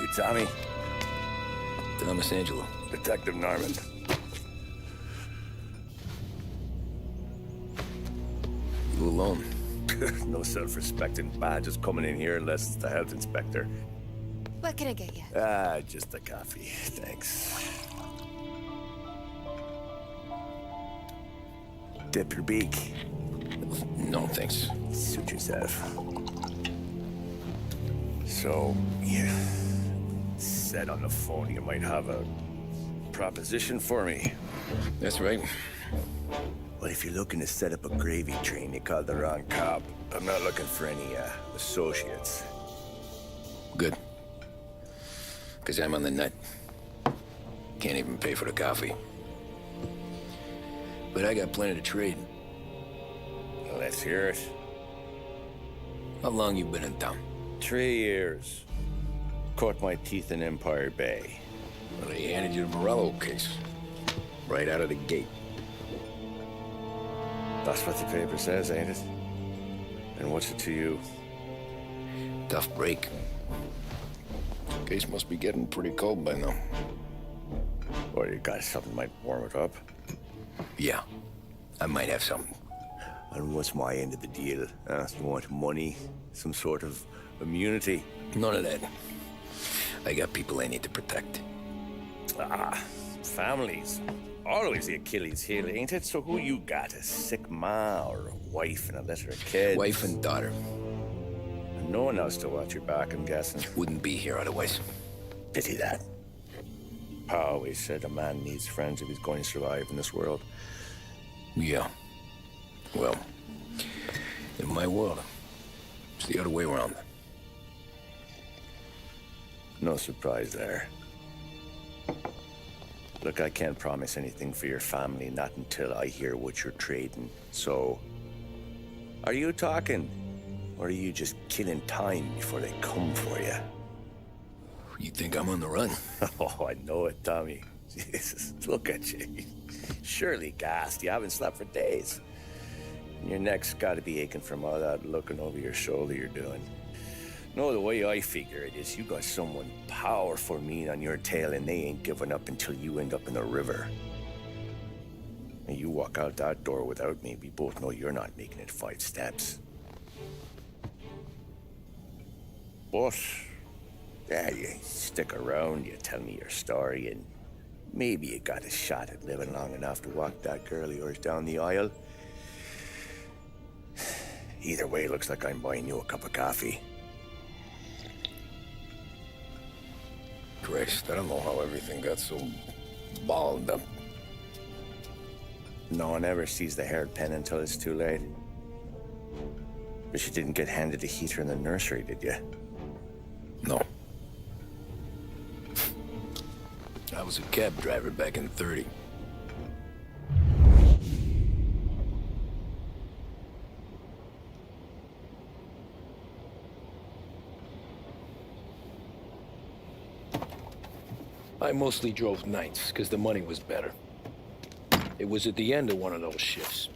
You Tommy? Thomas Angelo. Detective Norman. You alone? No self-respecting badges coming in here unless it's the health inspector. What can I get you? Just a coffee. Thanks. Dip your beak. No, thanks. Suit yourself. So, you said on the phone you might have a proposition for me. That's right. Well, if you're looking to set up a gravy train, you called the wrong cop. I'm not looking for any, associates. Good. Because I'm on the nut. Can't even pay for the coffee. But I got plenty to trade. Well, let's hear it. How long you been in town? 3 years. Caught my teeth in Empire Bay. Well, they handed you the Morello case. Right out of the gate. That's what the paper says, ain't it? And what's it to you? Tough break. Case must be getting pretty cold by now. Or you got something might warm it up? Yeah, I might have something. And what's my end of the deal? You want money? Some sort of immunity? None of that. I got people I need to protect. Families. Always the Achilles heel, ain't it? So who you got? A sick ma or a wife and a litter of kids? Wife and daughter. And no one else to watch your back, I'm guessing. Wouldn't be here otherwise. Pity that. Pa always said a man needs friends if he's going to survive in this world. Yeah. Well, in my world, it's the other way around. No surprise there. Look, I can't promise anything for your family, not until I hear what you're trading. So, are you talking? Or are you just killing time before they come for you? You think I'm on the run? Oh, I know it, Tommy. Jesus, look at you. Surely gassed. You haven't slept for days. And your neck's got to be aching from all that looking over your shoulder you're doing. No, the way I figure it is you got someone powerful mean on your tail and they ain't giving up until you end up in the river. And you walk out that door without me, we both know you're not making it 5 steps. But, yeah, you stick around, you tell me your story, and maybe you got a shot at living long enough to walk that girl of yours down the aisle. Either way, looks like I'm buying you a cup of coffee. Christ, I don't know how everything got so balled up. No one ever sees the haired pen until it's too late. But you didn't get handed a heater in the nursery, did you? No. I was a cab driver back in '30. I mostly drove nights, because the money was better. It was at the end of one of those shifts,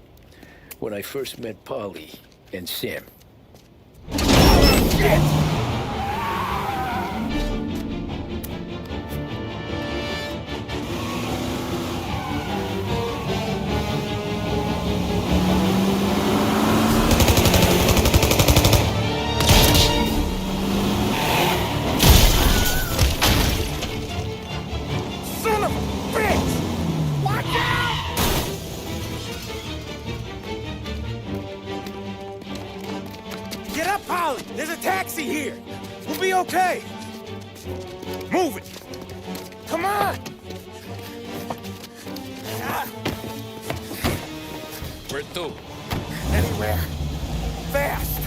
when I first met Polly and Sam. Shit! Son of a bitch! Watch out! Get up, Polly! There's a taxi here! We'll be okay! Move it! Come on! Where to? Anywhere. Fast!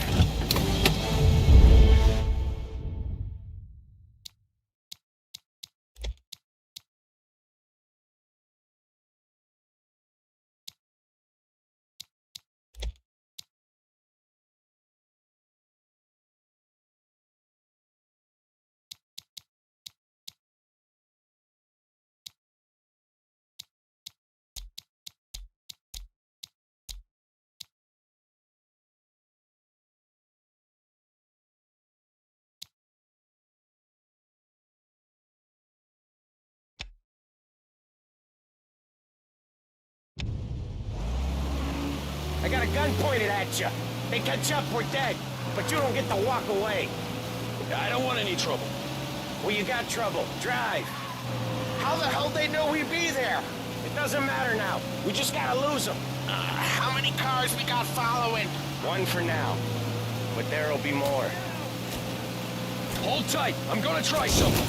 got a gun pointed at you. They catch up, we're dead. But you don't get to walk away. I don't want any trouble. Well, you got trouble. Drive. How the hell they know we'd be there? It doesn't matter now. We just gotta lose them. How many cars we got following? One for now. But there'll be more. Hold tight. I'm gonna try something.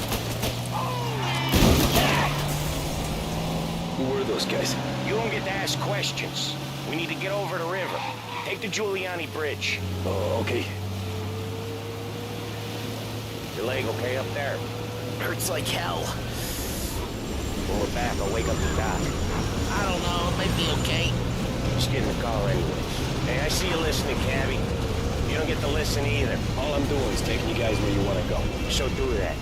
Who were those guys? You don't get to ask questions. We need to get over the river. Take the Giuliani Bridge. Oh, okay. Your leg okay up there? Hurts like hell. When we're back, I'll wake up the doc. I don't know, it might be okay. Just get in the car anyways. Hey, I see you listening, Cabby. You don't get to listen either. All I'm doing is taking you guys where you want to go. So do that.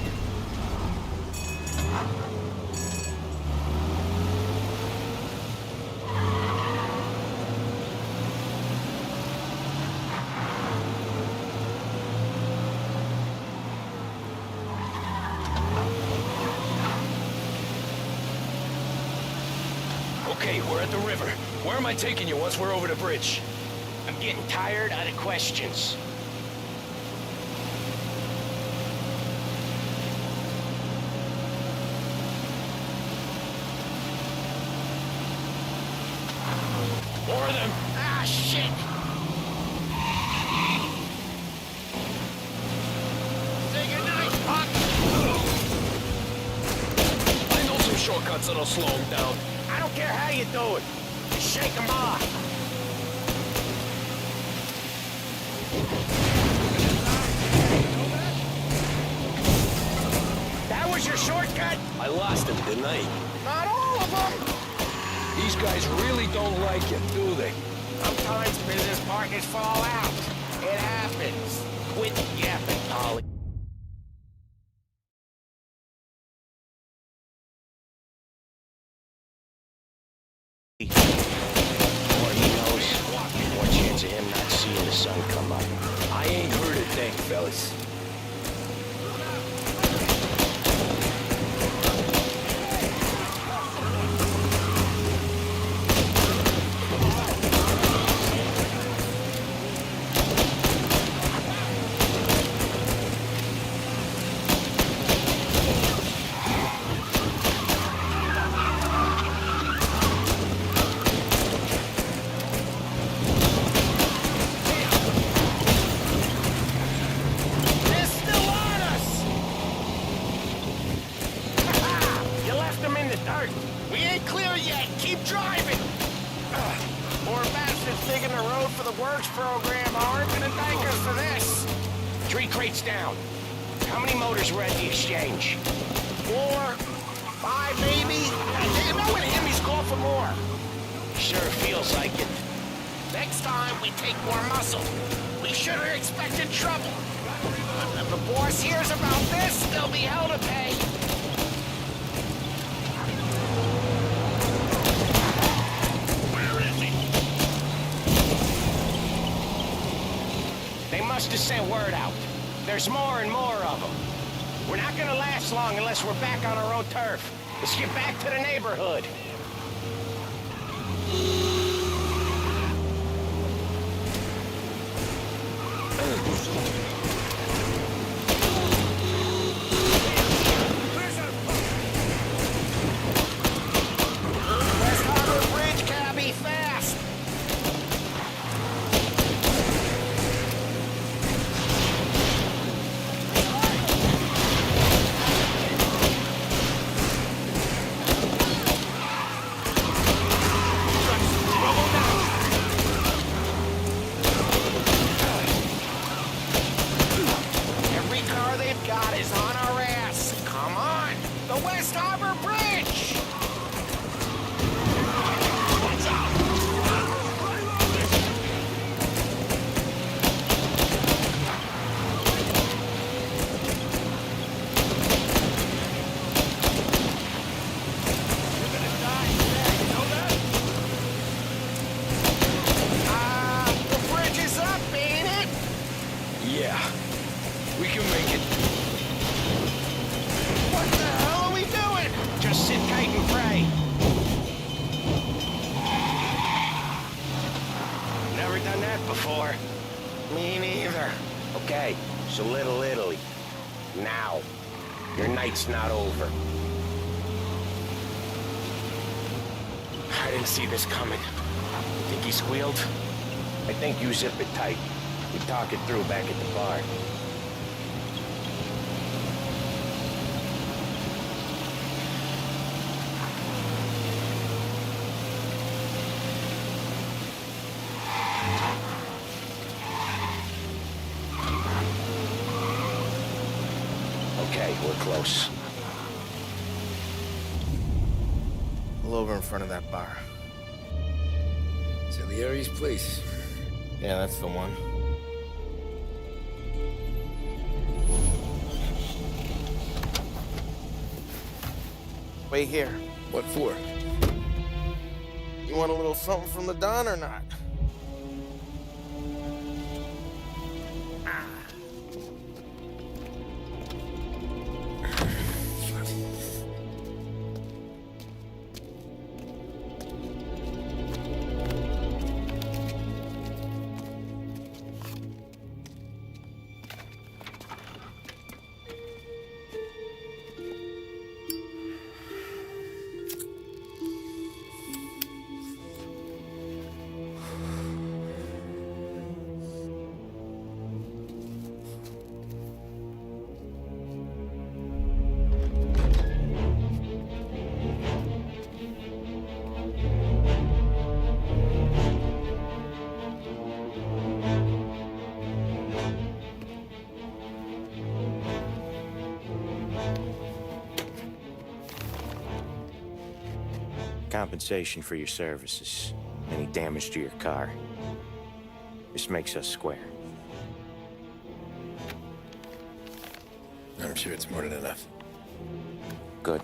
Okay, we're at the river. Where am I taking you once we're over the bridge? I'm getting tired of the questions. More of them. Ah, shit! Say goodnight, Puck! I know some shortcuts that'll slow them down. I don't care how you do it. Just shake them off. That was your shortcut? I lost him, didn't I? Not all of them! These guys really don't like it, do they? Sometimes business partners fall out. It happens. Quit yapping, Ollie. The more he knows, the more chance of him not seeing the sun come up. I ain't heard a thing, fellas. They're still on us! You left them in the dirt. We ain't clear yet. Keep driving. More bastards digging the road for the works program aren't gonna thank us for this. 3 crates down. How many motors were at the exchange? 4, 5 maybe? Damn, I would hear me call for more. Sure feels like it. Next time, we take more muscle. We should have expected trouble. If the boss hears about this, there'll be hell to pay. Where is he? They must have sent word out. There's more and more of them. We're not gonna last long unless we're back on our own turf. Let's get back to the neighborhood. West Harbor Bridge, Cabby, fast! Every car they've got is on our ass. Come on! The West Harbor Bridge! Watch out! The bridge is up, ain't it? Yeah. We can make it. What the hell are we doing? Just sit before. Me neither. Okay, so Little Italy. Now. Your night's not over. I didn't see this coming. Think he squealed? I think you zip it tight. We talk it through back at the bar. Okay, we're close. Pull over in front of that bar. Salieri's place. Yeah, that's the one. Wait here. What for? You want a little something from the Don or not? Compensation for your services. Any damage to your car. This makes us square. I'm sure it's more than enough. Good.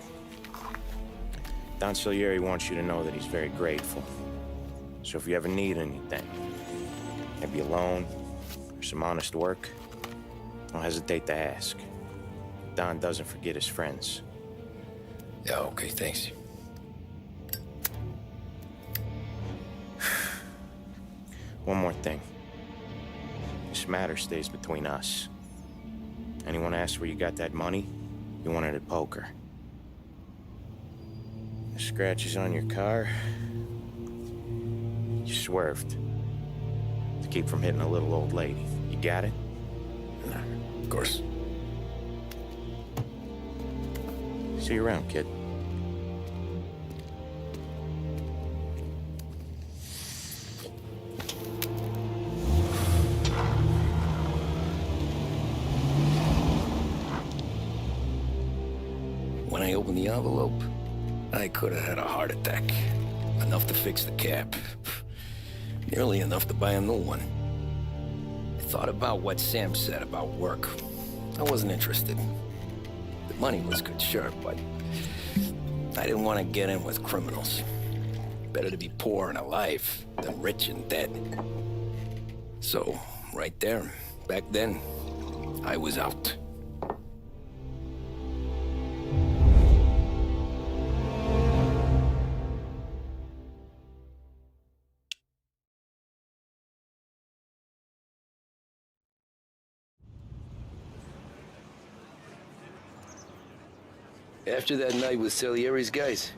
Don Salieri wants you to know that he's very grateful. So if you ever need anything, maybe a loan or some honest work, don't hesitate to ask. Don doesn't forget his friends. Yeah, okay, thanks. One more thing. This matter stays between us. Anyone asks where you got that money, you want it at poker. The scratches on your car, you swerved. To keep from hitting a little old lady. You got it? Of course. See you around, kid. When I opened the envelope, I could have had a heart attack. Enough to fix the cap. Nearly enough to buy a new one. I thought about what Sam said about work. I wasn't interested. The money was good, sure, but I didn't want to get in with criminals. Better to be poor and alive than rich and dead. So, right there, back then, I was out. After that night with Salieri's guys,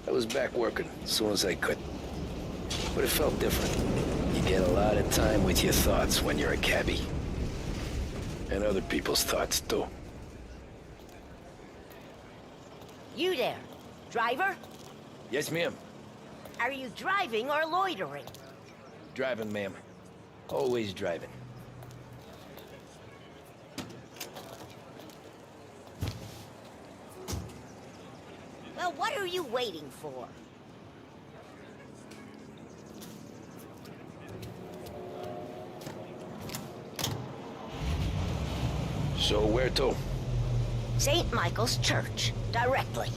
I was back working as soon as I could. But it felt different. You get a lot of time with your thoughts when you're a cabbie. And other people's thoughts, too. You there, driver? Yes, ma'am. Are you driving or loitering? Driving, ma'am. Always driving. Well, what are you waiting for? So where to? St. Michael's Church, directly.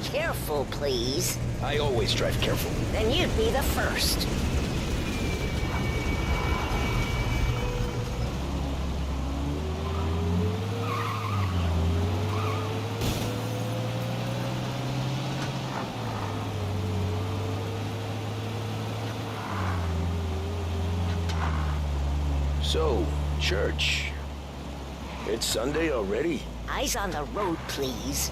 Careful, please. I always drive careful. Then you'd be the first. So, church. It's Sunday already? Eyes on the road, please.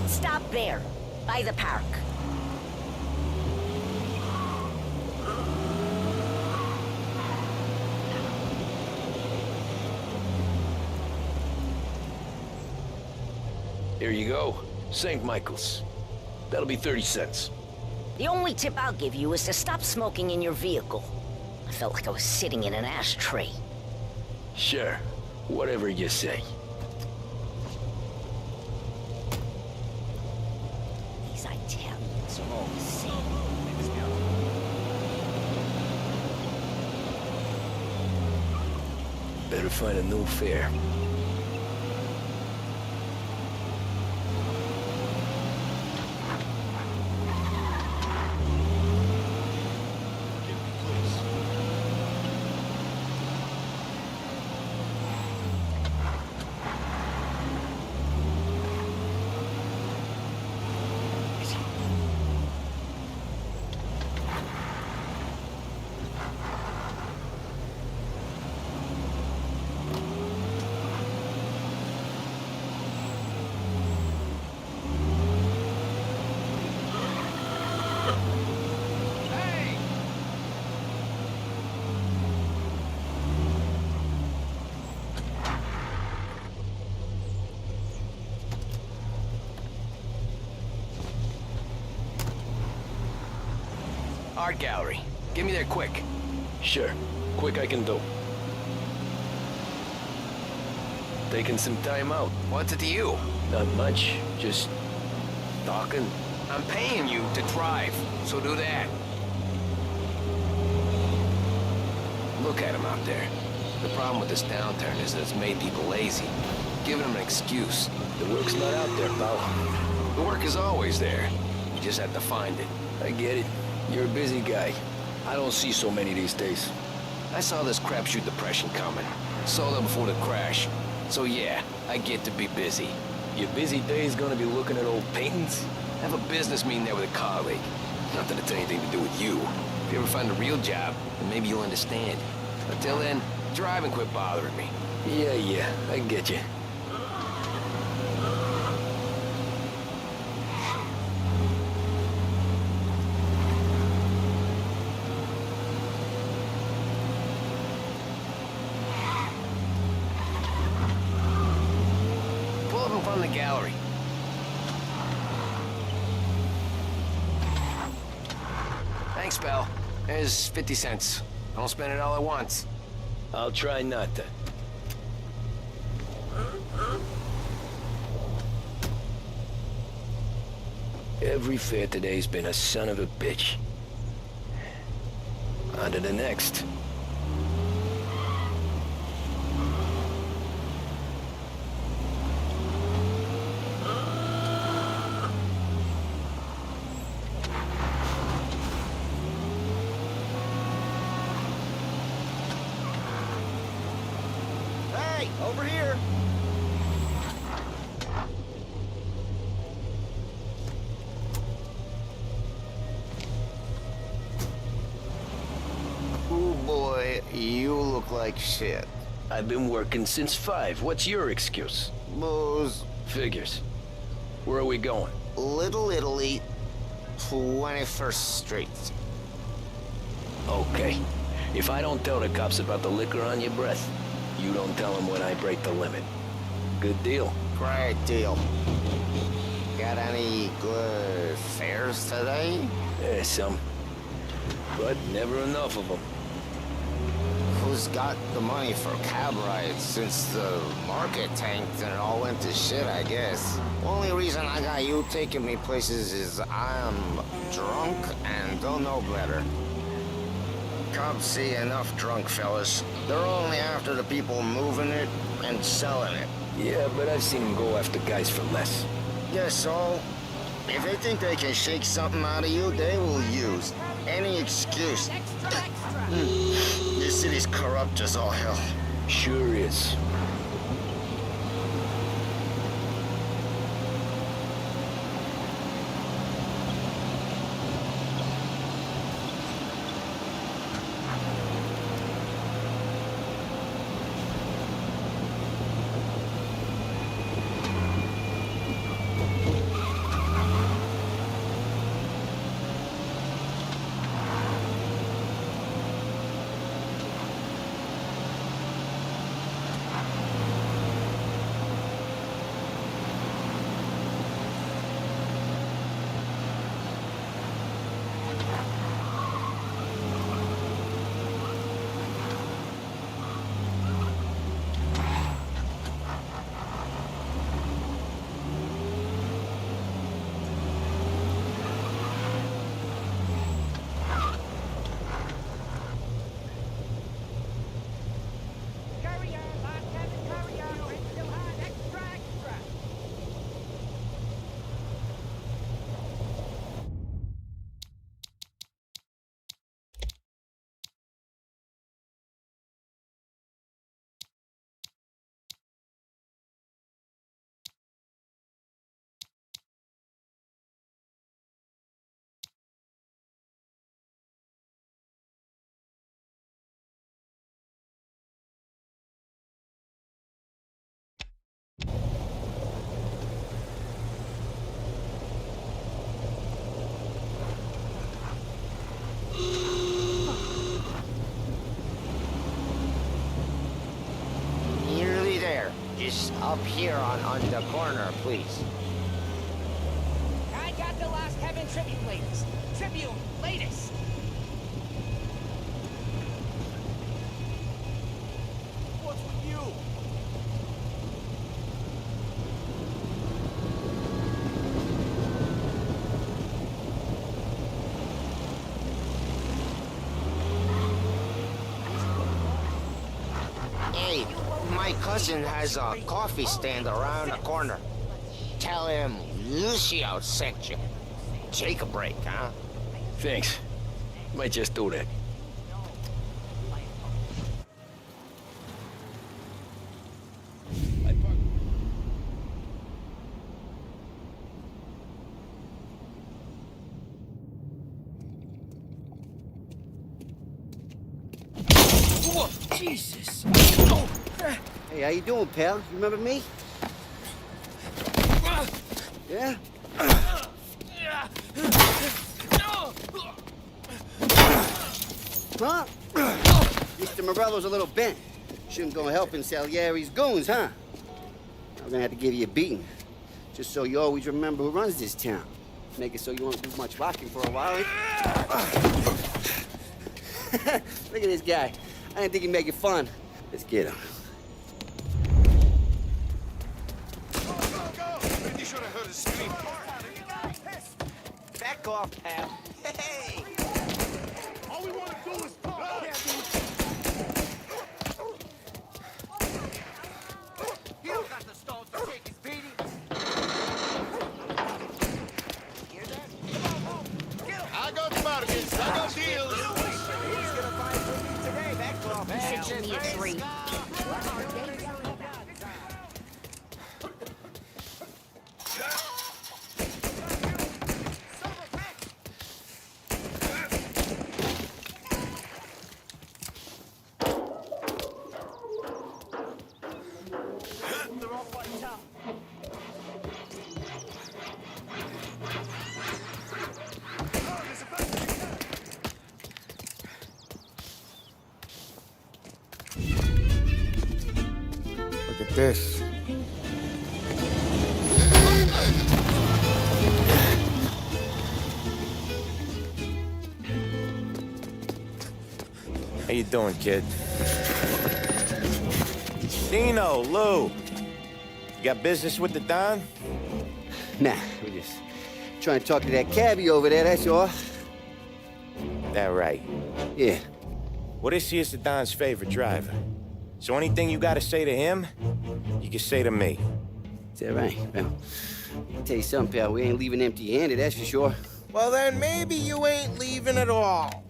Stop there, by the park. Here you go. St. Michael's. That'll be 30 cents. The only tip I'll give you is to stop smoking in your vehicle. I felt like I was sitting in an ashtray. Sure. Whatever you say. These Italians are all the same. Better find a new fare. Art gallery. Get me there quick. Sure. Quick I can do. Taking some time out. What's it to you? Not much. Just talking. I'm paying you to drive, so do that. Look at him out there. The problem with this downturn is that it's made people lazy. Giving them an excuse. The work's not out there, pal. The work is always there. You just have to find it. I get it. You're a busy guy. I don't see so many these days. I saw this crapshoot depression coming. Saw that before the crash. So yeah, I get to be busy. Your busy day's gonna be looking at old paintings? I have a business meeting there with a colleague. Not that it's anything to do with you. If you ever find a real job, then maybe you'll understand. Until then, drive and quit bothering me. Yeah, I get you. Pull up in front of the gallery. Thanks, pal. There's 50 cents. Don't spend it all at once. I'll try not to. Every fare today's been a son of a bitch. On to the next. Over here. Oh boy, you look like shit. I've been working since 5. What's your excuse? Booze, Figures. Where are we going? Little Italy, 21st Street. Okay. If I don't tell the cops about the liquor on your breath, you don't tell them when I break the limit. Good deal. Great deal. Got any good fares today? Yeah, some. But never enough of them. Who's got the money for cab rides since the market tanked and it all went to shit, I guess? Only reason I got you taking me places is I'm drunk and don't know better. Cops see enough drunk fellas. They're only after the people moving it and selling it. Yeah, but I've seen them go after guys for less. Guess so. If they think they can shake something out of you, they will use any excuse. This city's corrupt as all hell. Sure is. Nearly there. Just up here on the corner, please. I got the Last Heaven Tribune latest. Tribune, latest. What's with you? Hey, my cousin has a coffee stand around the corner. Tell him Lucio sent you. Take a break, huh? Thanks. Might just do that. Whoa, Jesus. Hey, how you doing, pal? You remember me? Yeah? Huh? Mr. Morello's a little bent. Shouldn't go helping Salieri's goons, huh? I'm gonna have to give you a beating. Just so you always remember who runs this town. Make it so you won't do much rocking for a while. Look at this guy. I didn't think he'd make it fun. Let's get him. You should have heard his scream. Back off, pal. Hey! All we want to do is talk. You don't got the stones to take his beating. Hear that? Come on, get him. I got bargains. I got deals. He's gonna find today. Back off, pal. Give me a 3. this. How you doing, kid? Dino, Lou. You got business with the Don? Nah, we're just trying to talk to that cabbie over there, that's all. That right. Yeah. Well, this here's the Don's favorite driver. So anything you gotta say to him, you can say to me. Is that right? Well, I'll tell you something, pal. We ain't leaving empty-handed, that's for sure. Well, then maybe you ain't leaving at all.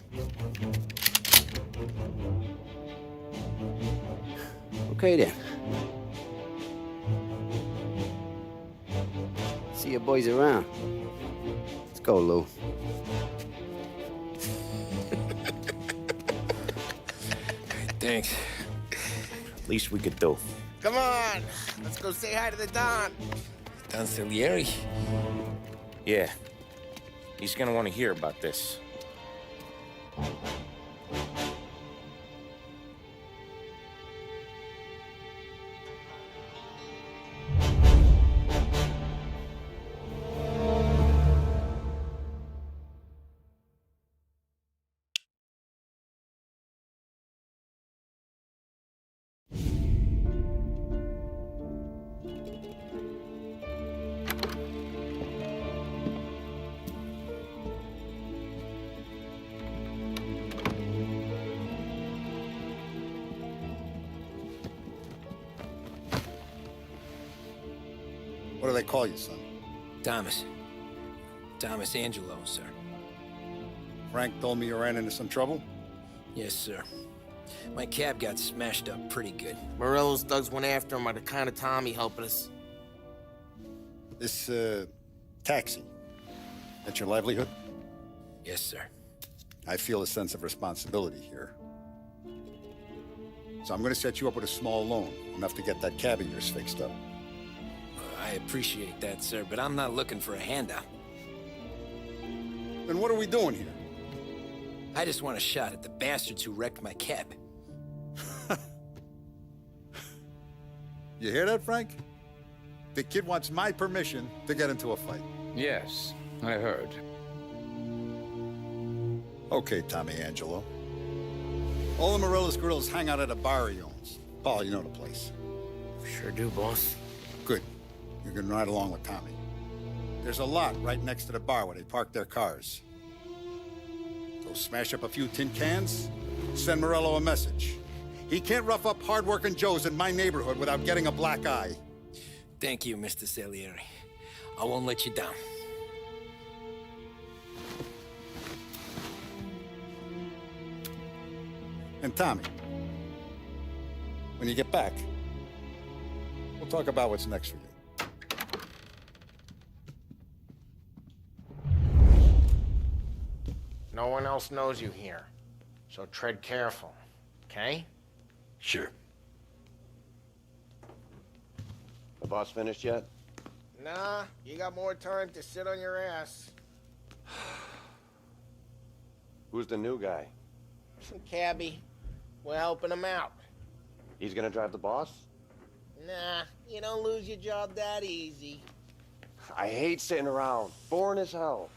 Okay, then. See you boys around. Let's go, Lou. Thanks. Least we could do. Come on, let's go say hi to the Don. Don Salieri? Yeah. He's gonna want to hear about this. What do they call you, son? Thomas. Thomas Angelo, sir. Frank told me you ran into some trouble? Yes, sir. My cab got smashed up pretty good. Morello's thugs went after him by the kind of Tommy helping us. This, taxi. That's your livelihood? Yes, sir. I feel a sense of responsibility here. So I'm gonna set you up with a small loan, enough to get that cab of yours fixed up. I appreciate that, sir, but I'm not looking for a handout. Then what are we doing here? I just want a shot at the bastards who wrecked my cab. You hear that, Frank? The kid wants my permission to get into a fight. Yes, I heard. Okay, Tommy Angelo. All the Morello's girls hang out at a bar he owns. Paul, you know the place. Sure do, boss. Good. You can ride along with Tommy. There's a lot right next to the bar where they park their cars. Go smash up a few tin cans, send Morello a message. He can't rough up hard-working Joes in my neighborhood without getting a black eye. Thank you, Mr. Salieri. I won't let you down. And Tommy, when you get back, we'll talk about what's next for you. No one else knows you here, so tread careful, okay? Sure. The boss finished yet? Nah, you got more time to sit on your ass. Who's the new guy? Some cabbie. We're helping him out. He's gonna drive the boss? Nah, you don't lose your job that easy. I hate sitting around. Boring as hell.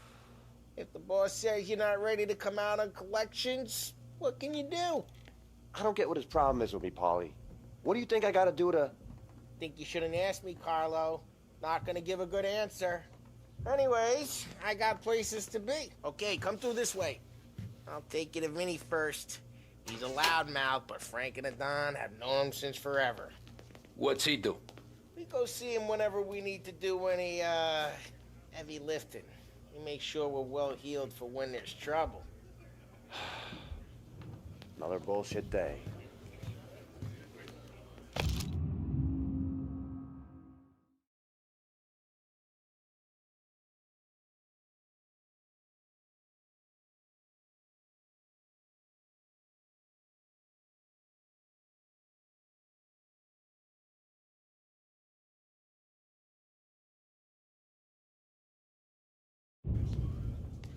If the boss says you're not ready to come out on collections, what can you do? I don't get what his problem is with me, Paulie. What do you think I gotta do to... Think you shouldn't ask me, Carlo. Not gonna give a good answer. Anyways, I got places to be. Okay, come through this way. I'll take you to Vinny first. He's a loudmouth, but Frank and the Don have known him since forever. What's he do? We go see him whenever we need to do any, heavy lifting. We make sure we're well healed for when there's trouble. Another bullshit day.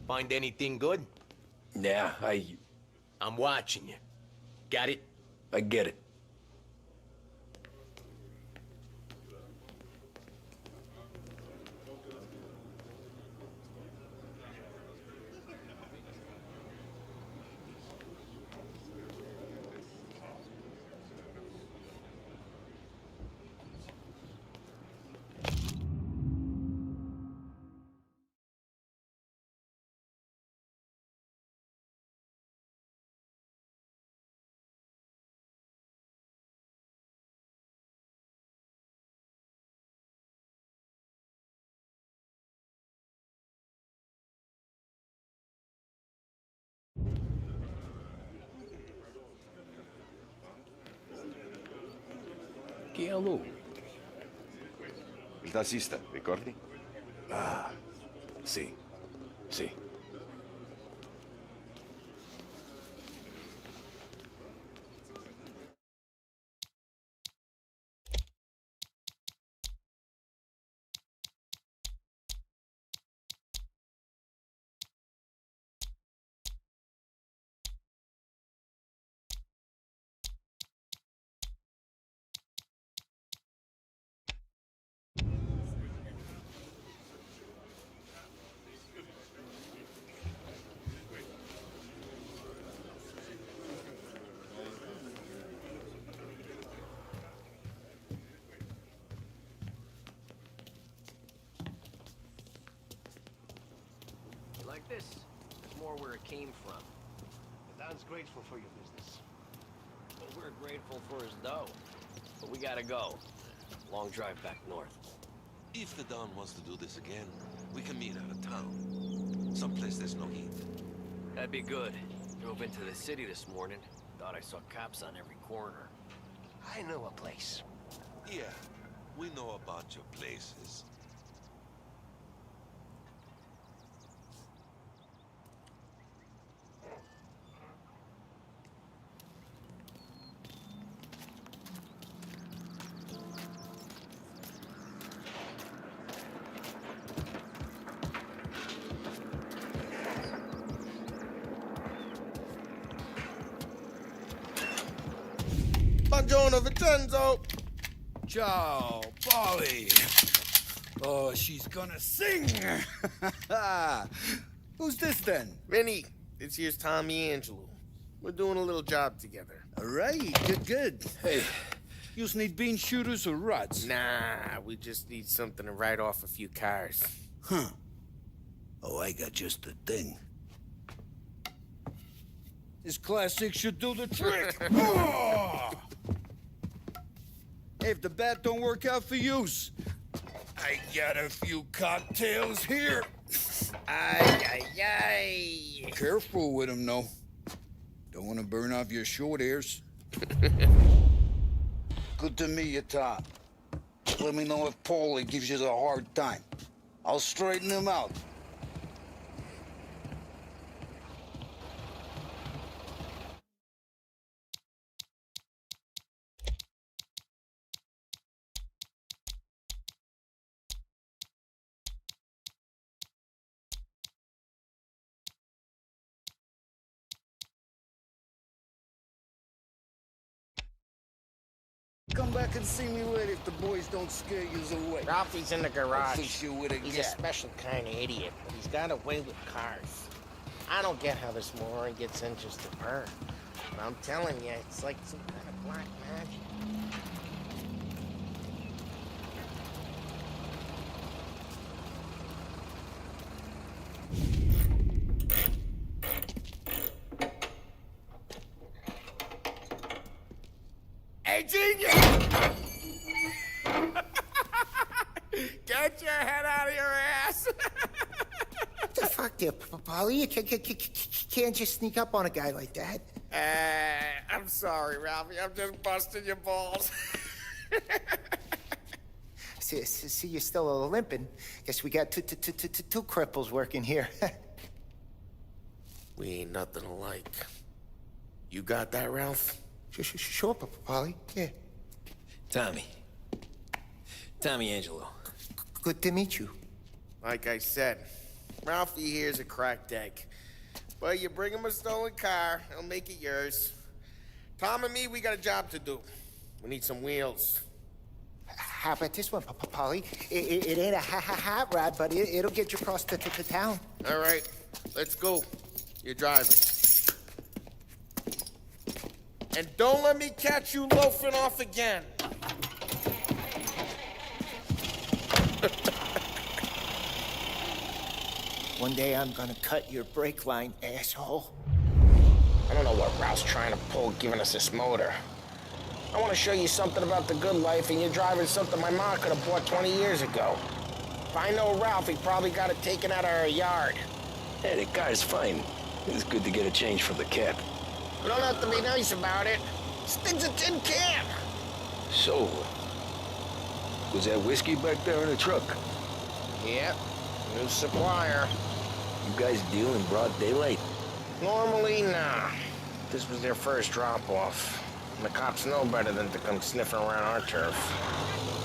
Find anything good? Yeah, I'm watching you. Got it? I get it. Chi è lui? Il tassista, ricordi? Sì. Sì. You like this? It's more where it came from. The Don's grateful for your business. Well, we're grateful for his dough. But we gotta go. Long drive back north. If the Don wants to do this again, we can meet out of town. Someplace there's no heat. That'd be good. Drove into the city this morning. Thought I saw cops on every corner. I know a place. Yeah, we know a bunch of places. Buongiorno, Vincenzo. Ciao, Polly. Oh, she's gonna sing. Who's this then? Vinny, this here's Tommy Angelo. We're doing a little job together. All right, good. Hey, you need bean shooters or rods? Nah, we just need something to write off a few cars. Huh. Oh, I got just the thing. This classic should do the trick. Oh! Hey, if the bat don't work out for use, I got a few cocktails here. Ay, ay, ay. Careful with them, though. Don't want to burn off your short hairs. Good to meet you, Tom. Let me know if Paulie gives you a hard time. I'll straighten him out. Come back and see me later if the boys don't scare you away. Ralphie's in the garage. I'll fix you with a He's a gap. special kind of idiot, but he's got a way with cars. I don't get how this moron gets in just to burn. But I'm telling you, it's like some kind of black magic. Hey, genius! Get your head out of your ass! What the fuck there, Polly? You can't just sneak up on a guy like that. I'm sorry, Ralphie. I'm just busting your balls. See, you're still limping. Guess we got two cripples working here. We ain't nothing alike. You got that, Ralph? Sure, Polly. Yeah. Tommy Angelo. Good to meet you. Like I said, Ralphie here's a cracked egg. But you bring him a stolen car, he'll make it yours. Tom and me, we got a job to do. We need some wheels. How about this one, Polly? It ain't a hot rod, but it'll get you across to town. All right, let's go. You're driving. And don't let me catch you loafing off again. One day I'm gonna cut your brake line, asshole. I don't know what Ralph's trying to pull giving us this motor. I want to show you something about the good life, and you're driving something my mom could have bought 20 years ago. If I know Ralph, he probably got it taken out of our yard. Hey, the car's fine. It's good to get a change for the cap. You don't have to be nice about it. This thing's a tin can. So, Was that whiskey back there in the truck? Yep, new supplier. You guys deal in broad daylight? Normally, nah. This was their first drop-off. And the cops know better than to come sniffing around our turf.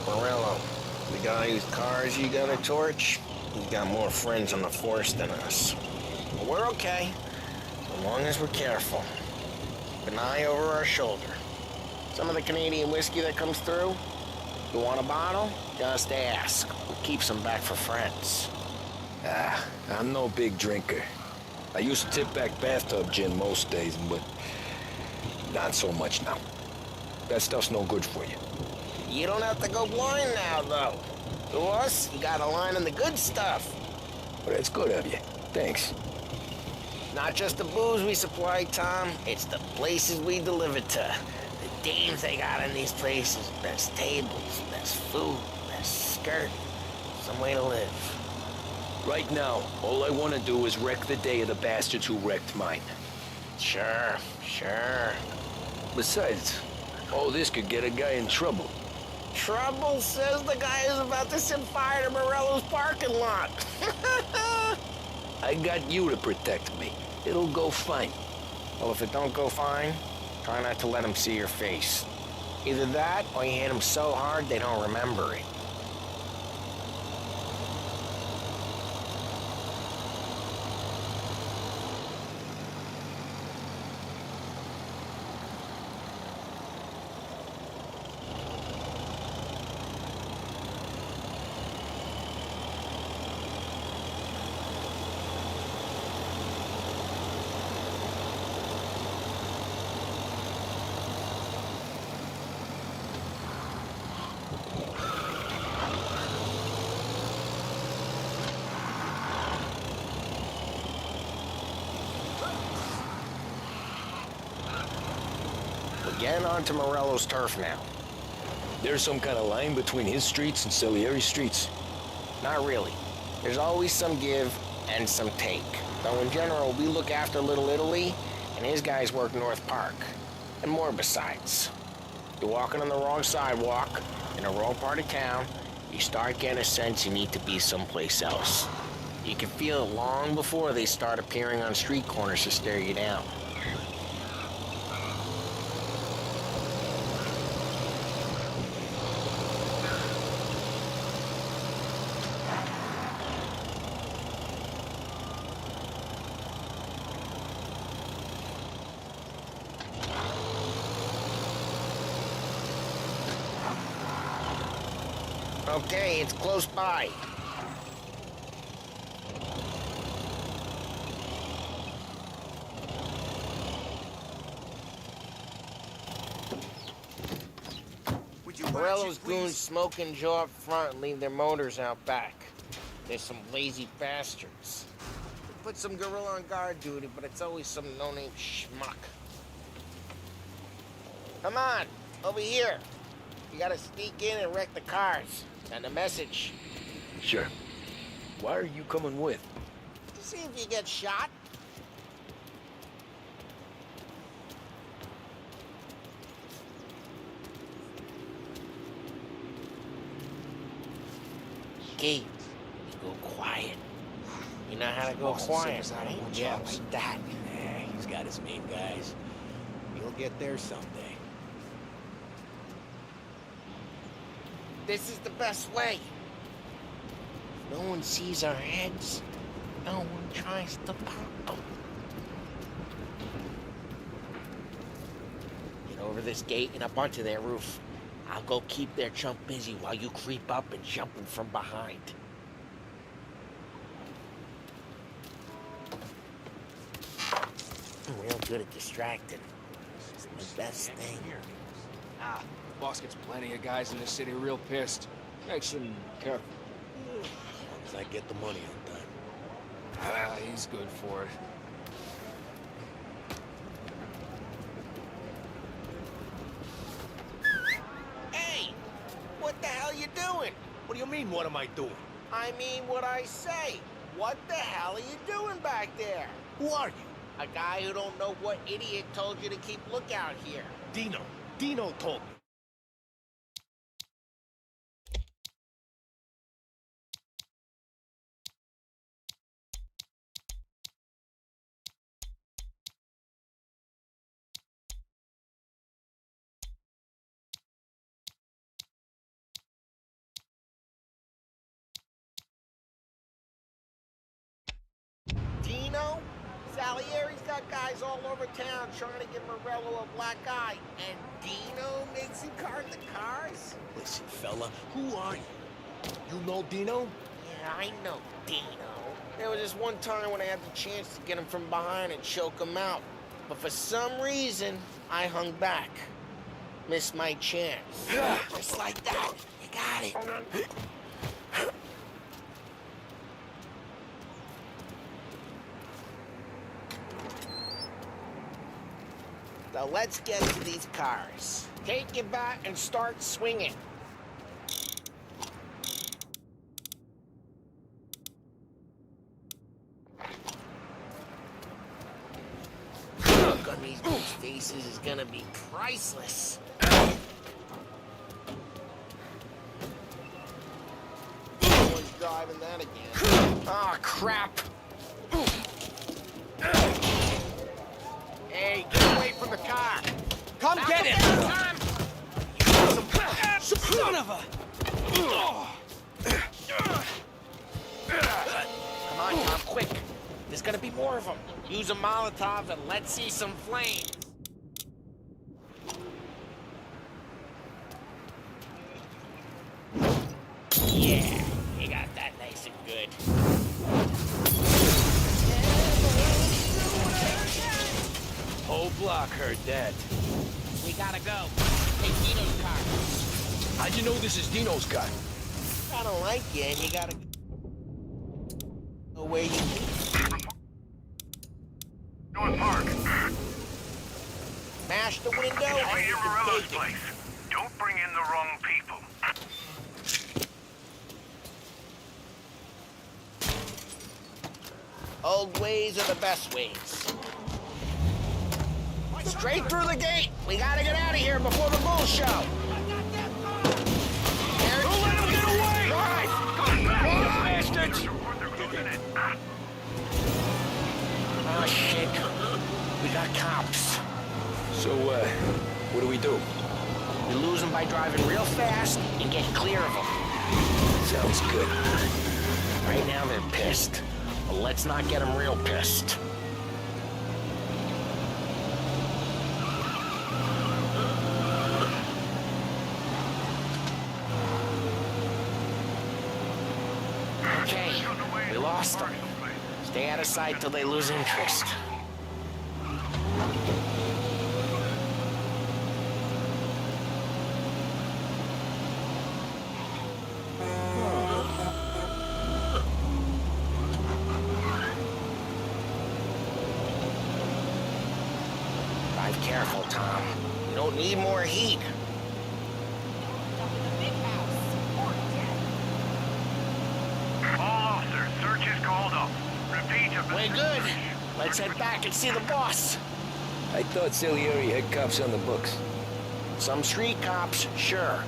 Morello, the guy whose cars you got a torch, he's got more friends on the force than us. But we're okay, as long as we're careful. Keep an eye over our shoulder. Some of the Canadian whiskey that comes through, you want a bottle? Just ask. We keep some back for friends. I'm no big drinker. I used to tip back bathtub gin most days, but not so much now. That stuff's no good for you. You don't have to go blind now, though. To us, you got a line on the good stuff. Well, that's good of you. Thanks. Not just the booze we supply, Tom. It's the places we deliver to. The dames they got in these places. Best tables, best food, best skirt. Some way to live. Right now, all I want to do is wreck the day of the bastards who wrecked mine. Sure. Besides, all this could get a guy in trouble. Trouble, says the guy who's about to set fire to Morello's parking lot. I got you to protect me. It'll go fine. Well, if it don't go fine, try not to let them see your face. Either that, or you hit them so hard they don't remember it. Getting onto Morello's turf now. There's some kind of line between his streets and Salieri's streets. Not really. There's always some give and some take. Though in general, we look after Little Italy, and his guys work North Park. And more besides. You're walking on the wrong sidewalk, in the wrong part of town, you start getting a sense you need to be someplace else. You can feel it long before they start appearing on street corners to stare you down. Okay, it's close by. Morello's goons smoke and jaw up front and leave their motors out back. They're some lazy bastards. They put some gorilla on guard duty, but it's always some no-name schmuck. Come on, over here. You gotta sneak in and wreck the cars. And the message. Sure. Why are you coming with? To see if you get shot. Key, you go quiet. You know how to go quiet, right? Yeah, like that. Yeah, he's got his main guys. You'll get there someday. This is the best way. If no one sees our heads, no one tries to pop them. Get over this gate and up onto their roof. I'll go keep their chump busy while you creep up and jump him from behind. I'm real good at distracting. It's the best thing. Boss gets plenty of guys in this city real pissed. Makes him careful. As long as I get the money on time. He's good for it. Hey! What the hell you doing? What do you mean, what am I doing? I mean what I say. What the hell are you doing back there? Who are you? A guy who don't know what idiot told you to keep lookout here. Dino. Dino told me. Salieri's got guys all over town trying to give Morello a black eye, and Dino makes him cart the cars? Listen, fella, who are you? You know Dino? Yeah, I know Dino. There was this one time when I had the chance to get him from behind and choke him out. But for some reason, I hung back. Missed my chance. Just like that. You got it. Now let's get to these cars. Take your bat and start swinging. Look on these bitch faces is gonna be priceless. Someone's driving that again. Oh, crap. Hey, get away from the car. Come get him! Son of a... Come on, Tom, quick. There's gonna be more of them. Use a Molotov and let's see some flames. Yeah, you got that nice and good. Whole block heard that. We gotta go. Take Dino's car. How'd you know this is Dino's car? I don't like you, and you gotta go where you North Park. smash the window It's and you near can Morello's take it. place. Don't bring in the wrong people. Old ways are the best ways. Straight through the gate. We gotta get out of here before the bull show. Don't let him get away! Drive! Bastards! Oh, shit. We got cops. So, what do we do? We lose them by driving real fast and get clear of them. Sounds good. Right now they're pissed. But let's not get them real pissed. Okay, we lost them. Stay out of sight till they lose interest. Drive careful, Tom. You don't need more heat. All officers, search is called up. Repeat of the Way good. Let's head back and see the boss. I thought Salieri had cops on the books. Some street cops, sure.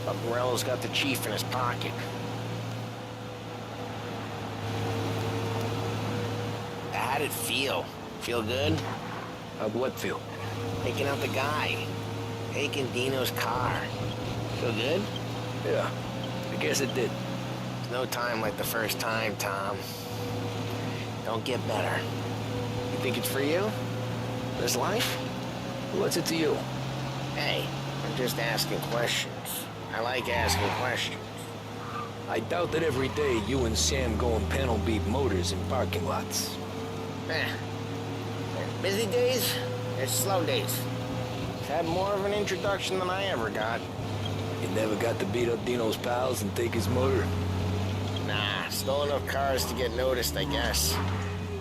But Morello's got the chief in his pocket. How'd it feel? Feel good? How'd what feel? Taking out the guy. Taking Dino's car. Feel good? Yeah, I guess it did. There's no time like the first time, Tom. Don't get better. You think it's for you? This life? What's it to you? Hey, I'm just asking questions. I like asking questions. I doubt that every day you and Sam go and panel beat motors in parking lots. There's busy days, there's slow days. He's had more of an introduction than I ever got. You never got to beat up Dino's pals and take his motor? Nah, stole enough cars to get noticed, I guess.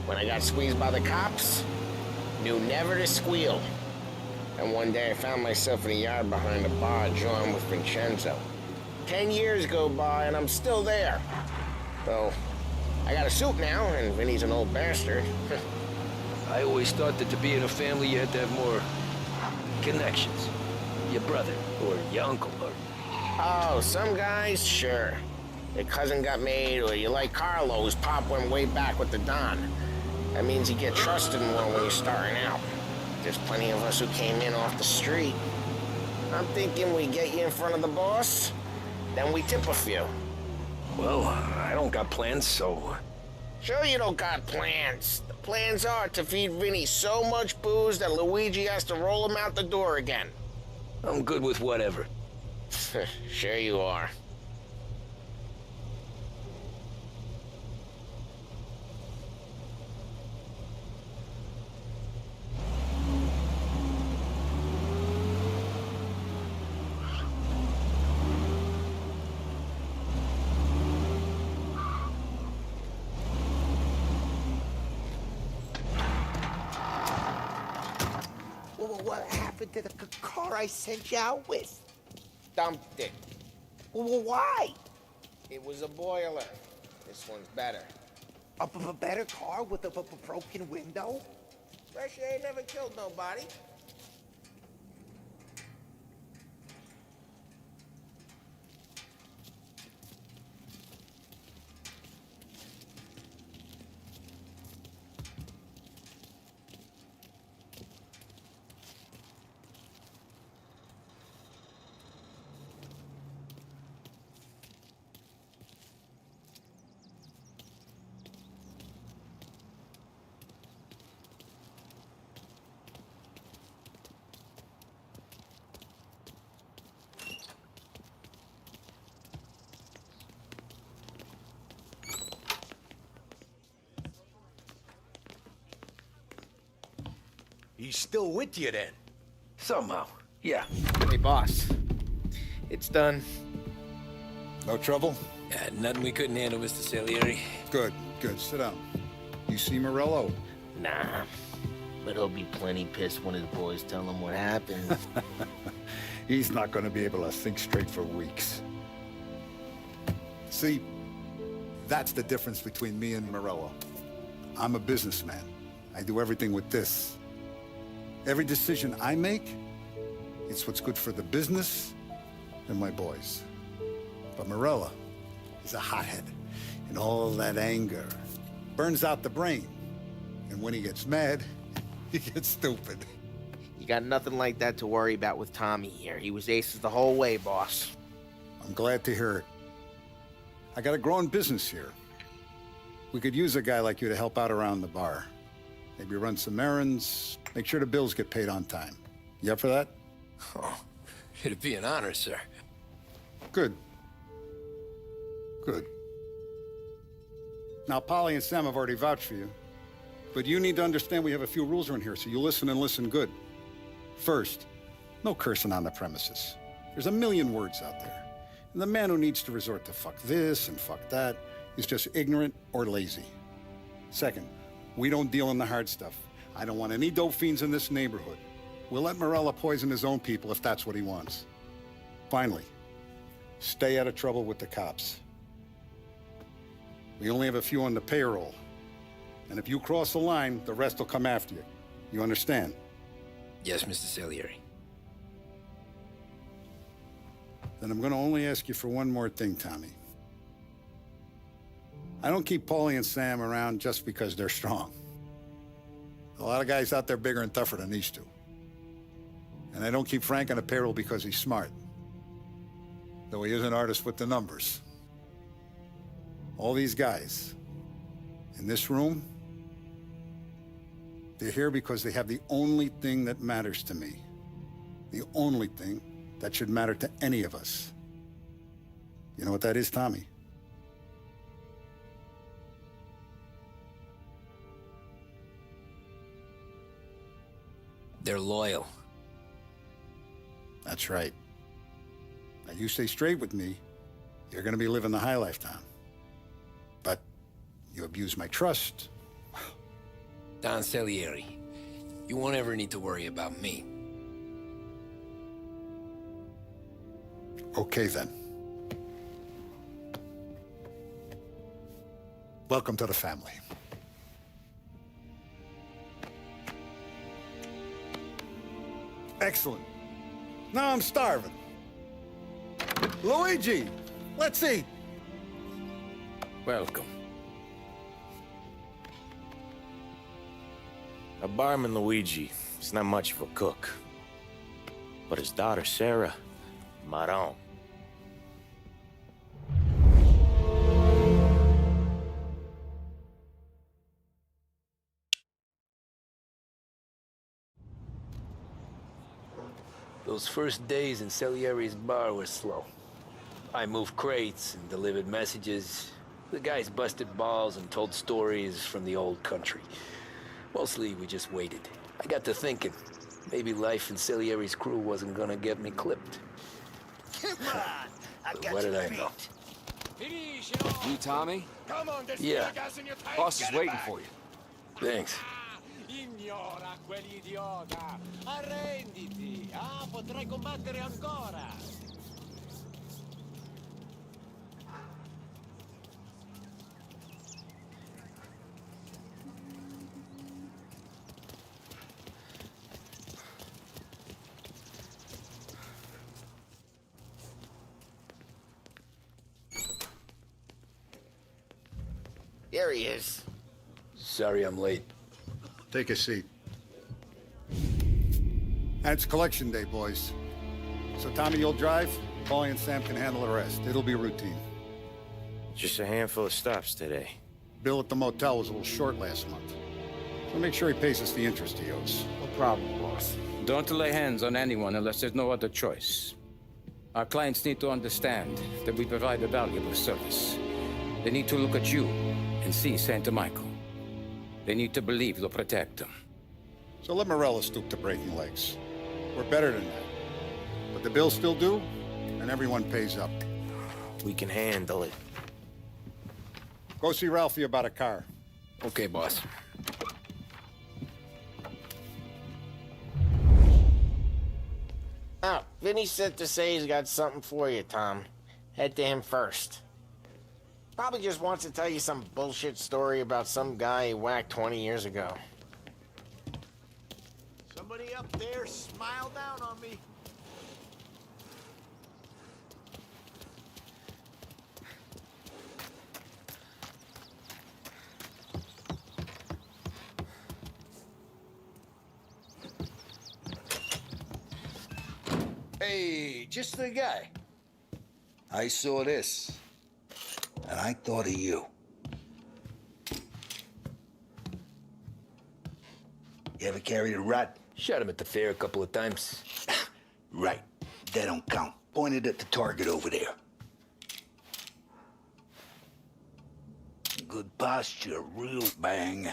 When I got squeezed by the cops, knew never to squeal. And one day I found myself in a yard behind a bar drawing with Vincenzo. 10 years go by and I'm still there. Though, I got a suit now, and Vinny's an old bastard. I always thought that to be in a family you had to have more connections. Your brother, or your uncle, or... Oh, some guys, sure. Your cousin got made, or you like Carlo's pop went way back with the Don. That means you get trusted more when you're starting out. There's plenty of us who came in off the street. I'm thinking we get you in front of the boss, then we tip a few. Well, I don't got plans, so... Sure you don't got plans. The plans are to feed Vinny so much booze that Luigi has to roll him out the door again. I'm good with whatever. Sure you are. What happened to the car I sent you out with? Dumped it. Well, why? It was a boiler. This one's better. A better car with a broken window? Fresh air ain't never killed nobody. He's still with you then? Somehow, yeah. Hey, boss. It's done. No trouble? Yeah, nothing we couldn't handle, Mr. Salieri. Good, good. Sit down. You see Morello? Nah. But he'll be plenty pissed when his boys tell him what happened. He's not going to be able to think straight for weeks. See, that's the difference between me and Morello. I'm a businessman. I do everything with this. Every decision I make, it's what's good for the business and my boys. But Morello is a hothead, and all that anger burns out the brain. And when he gets mad, he gets stupid. You got nothing like that to worry about with Tommy here. He was aces the whole way, boss. I'm glad to hear it. I got a growing business here. We could use a guy like you to help out around the bar. Maybe run some errands, make sure the bills get paid on time. You up for that? Oh, it'd be an honor, sir. Good. Good. Now, Polly and Sam have already vouched for you. But you need to understand we have a few rules around here, so you listen and listen good. First, no cursing on the premises. There's a million words out there. And the man who needs to resort to fuck this and fuck that is just ignorant or lazy. Second, we don't deal in the hard stuff. I don't want any dope fiends in this neighborhood. We'll let Morello poison his own people if that's what he wants. Finally, stay out of trouble with the cops. We only have a few on the payroll. And if you cross the line, the rest will come after you. You understand? Yes, Mr. Salieri. Then I'm going to only ask you for one more thing, Tommy. I don't keep Paulie and Sam around just because they're strong. A lot of guys out there bigger and tougher than these two. And I don't keep Frank on the payroll because he's smart. Though he is an artist with the numbers. All these guys in this room, they're here because they have the only thing that matters to me. The only thing that should matter to any of us. You know what that is, Tommy? They're loyal. That's right. Now, you stay straight with me, you're gonna be living the high life, Tom. But you abuse my trust. Don Salieri, you won't ever need to worry about me. Okay, then. Welcome to the family. Excellent. Now I'm starving. Luigi, let's eat. Welcome. A barman Luigi is not much of a cook. But his daughter Sarah, Maron. Those first days in Salieri's bar were slow. I moved crates and delivered messages. The guys busted balls and told stories from the old country. Mostly, we just waited. I got to thinking, maybe life in Salieri's crew wasn't gonna get me clipped. Come on! I got What you did I beat. know? You, Tommy? Come on, there's Yeah. gas in your tank. Boss is Get it waiting back. for you. Thanks. Ignora quell'idiota! Arrenditi! Ah, potrai combattere ancora! Here he is. Sorry I'm late. Take a seat. And it's collection day, boys. So Tommy, you'll drive. Paulie and Sam can handle the rest. It'll be routine. Just a handful of stops today. Bill at the motel was a little short last month. So make sure he pays us the interest he owes. No problem, boss. Don't lay hands on anyone unless there's no other choice. Our clients need to understand that we provide a valuable service. They need to look at you and see Santa Michael. They need to believe you'll protect them. So let Morella stoop to breaking legs. We're better than that. But the bill's still due, and everyone pays up. We can handle it. Go see Ralphie about a car. Okay, boss. Oh, Vinny sent to say he's got something for you, Tom. Head to him first. Probably just wants to tell you some bullshit story about some guy he whacked 20 years ago. Somebody up there smile down on me. Hey, just the guy. I saw this, and I thought of you. You ever carried a rat? Shot him at the fair a couple of times. Right. That don't count. Pointed at the target over there. Good posture, real bang.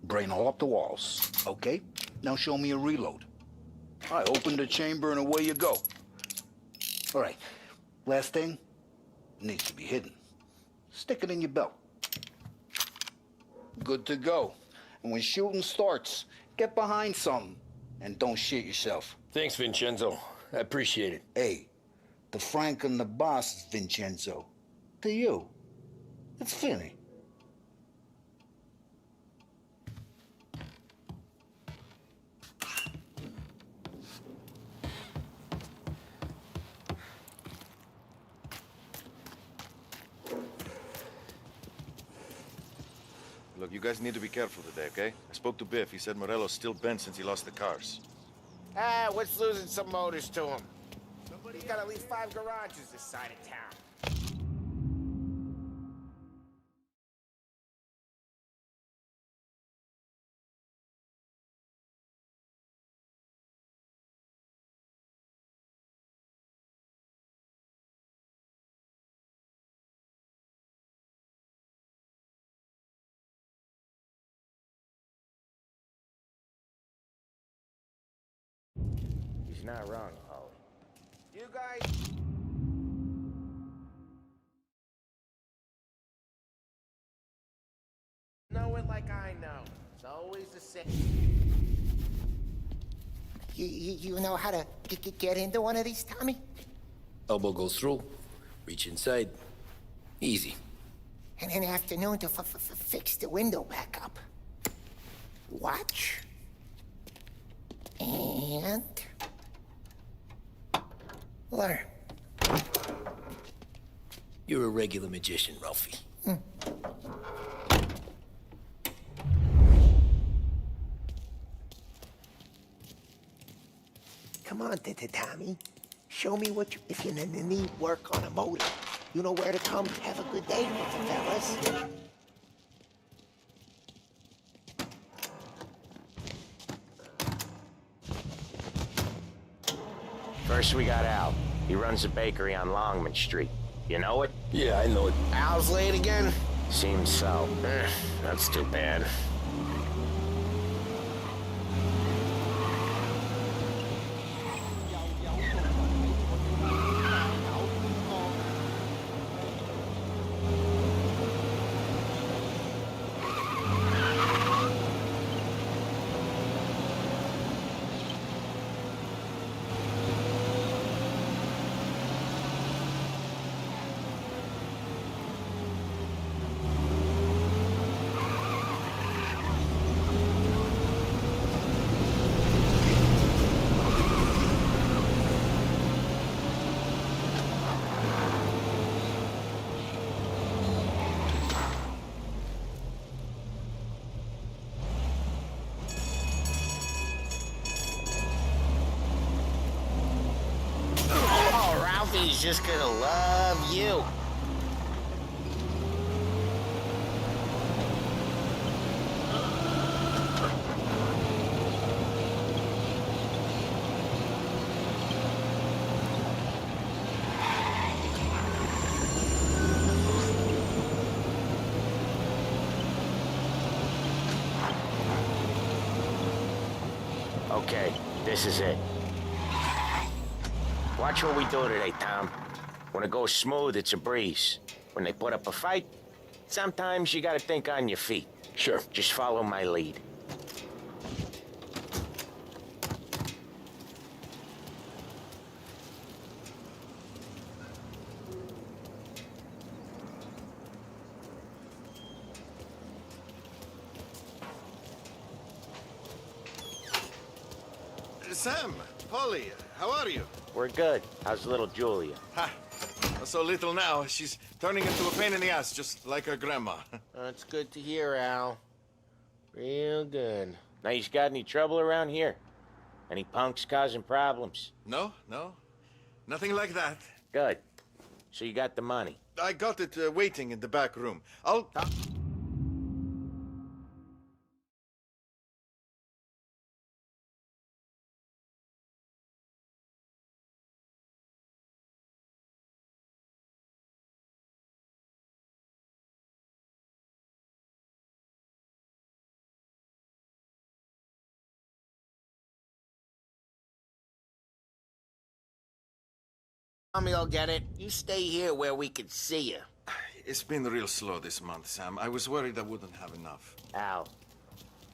Brain all up the walls, okay? Now show me a reload. I open the chamber and away you go. All right, last thing, needs to be hidden. Stick it in your belt. Good to go. And when shooting starts, get behind something and don't shit yourself. Thanks, Vincenzo. I appreciate it. Hey, the Frank and the boss is Vincenzo. To you, it's Vinny. Look, you guys need to be careful today, okay? I spoke to Biff. He said Morello's still bent since he lost the cars. Ah, what's losing some motors to him? He's got at least 5 garages this side of town. He's not wrong, Holly. You guys... know it like I know. It's always the same. You know how to get into one of these, Tommy? Elbow goes through. Reach inside. Easy. And an afternoon to fix the window back up. Watch. And... learn. You're a regular magician, Ralphie. Come on, Tommy. Show me what you... if you need work on a motor, you know where to come. Have a good day, fellas. First we got Al. He runs a bakery on Longman Street. You know it? Yeah, I know it. Al's late again? Seems so. That's too bad. Ralphie's just gonna love you. Okay, this is it. Watch what we do today, Tom. When it goes smooth, it's a breeze. When they put up a fight, sometimes you gotta think on your feet. Sure. Just follow my lead. Sam, Polly, how are you? We're good. How's little Julia? Ha! So little now, she's turning into a pain in the ass, just like her grandma. That's good to hear, Al. Real good. Now, you got any trouble around here? Any punks causing problems? No. Nothing like that. Good. So you got the money? I got it waiting in the back room. I'll... Tommy'll get it. You stay here where we can see you. It's been real slow this month, Sam. I was worried I wouldn't have enough. Al,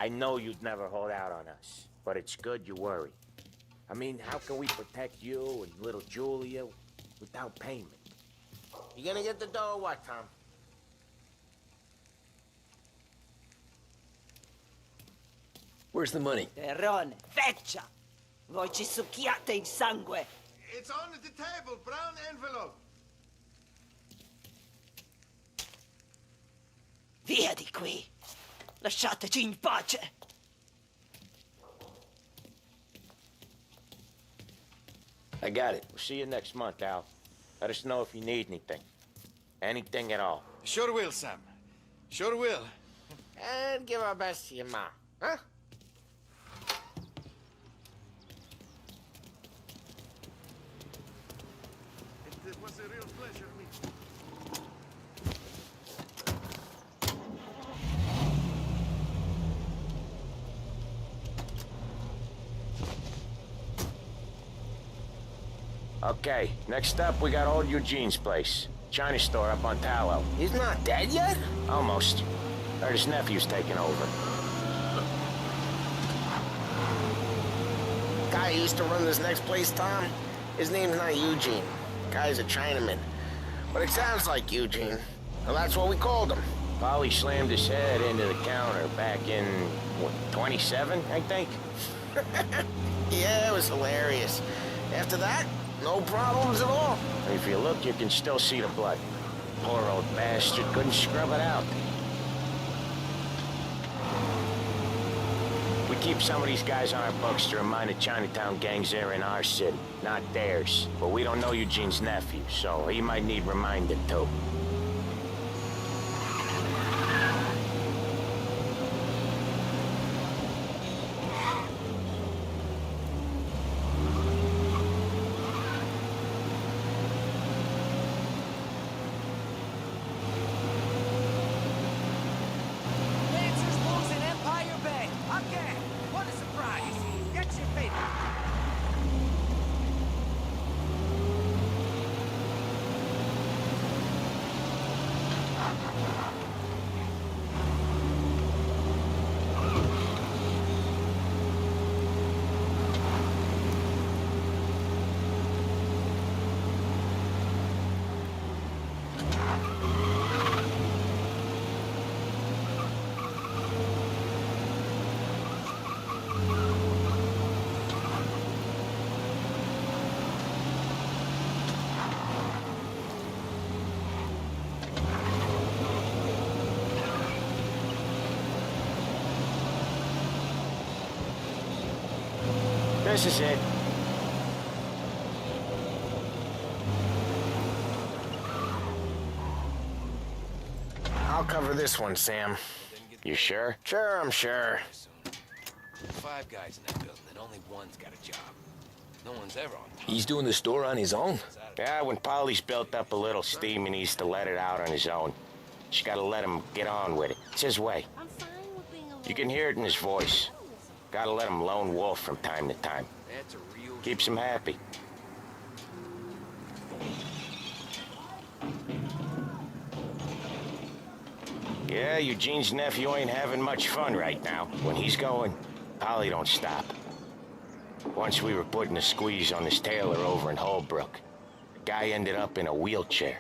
I know you'd never hold out on us, but it's good you worry. I mean, how can we protect you and little Julia without payment? You gonna get the dough or what, Tom? Where's the money? Perrone, feccia! Voi ci succhiate il sangue! It's on the table, brown envelope. Via di qui! Lasciateci in pace! I got it. We'll see you next month, Al. Let us know if you need anything. Anything at all. Sure will, Sam. Sure will. And give our best to your mom, huh? It was a real pleasure meeting you. Okay, next up, we got old Eugene's place. China store up on Tallow. He's not dead yet? Almost. Heard his nephew's taking over. Guy who used to run this next place, Tom? His name's not Eugene. Guy's a Chinaman. But it sounds like Eugene. Well, that's what we called him. Polly slammed his head into the counter back in, what, 27, I think? Yeah, it was hilarious. After that, no problems at all. If you look, you can still see the blood. Poor old bastard couldn't scrub it out. We keep some of these guys on our books to remind the Chinatown gangs they're in our city, not theirs. But we don't know Eugene's nephew, so he might need reminding too. this is it. I'll cover this one, Sam. You sure? Sure, I'm sure. 5 guys in that building, and only one's got a job. No one's ever on time. He's doing the store on his own? Yeah, when Polly's built up a little steam, he needs to let it out on his own. Just gotta let him get on with it. It's his way. You can hear it in his voice. Gotta let him lone wolf from time to time. That's a real... Keeps him happy. Yeah, Eugene's nephew ain't having much fun right now. When he's going, Polly don't stop. Once we were putting a squeeze on this tailor over in Holbrook. The guy ended up in a wheelchair.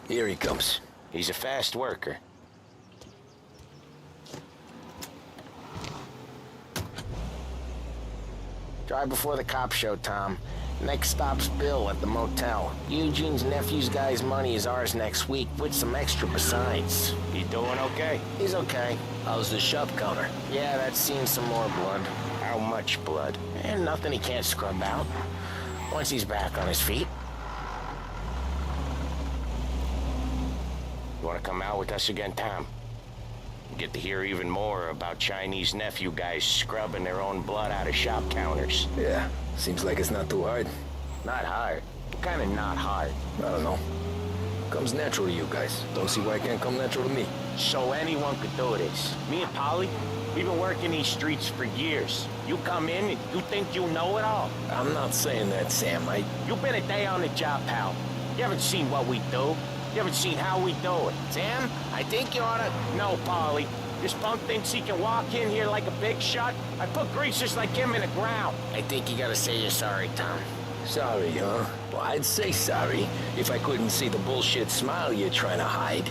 Here he comes. He's a fast worker. Drive before the cops show, Tom. Next stop's Bill at the motel. Eugene's nephew's guy's money is ours next week, with some extra besides. He doing okay? He's okay. How's the shop counter? Yeah, that's seen some more blood. How much blood? And nothing he can't scrub out. Once he's back on his feet. You want to come out with us again, Tom? You get to hear even more about Chinese nephew guys scrubbing their own blood out of shop counters. Yeah, seems like it's not too hard. Not hard? What kind of not hard? I don't know. Comes natural to you guys. Don't see why it can't come natural to me. So anyone could do this. Me and Polly, we've been working these streets for years. You come in and you think you know it all. I'm not saying that, Sam. You've been a day on the job, pal. You haven't seen what we do. You haven't seen how we do it. Sam, I think you ought to... No, Polly. This punk thinks he can walk in here like a big shot. I put greasers like him in the ground. I think you gotta say you're sorry, Tom. Sorry, huh? Well, I'd say sorry if I couldn't see the bullshit smile you're trying to hide.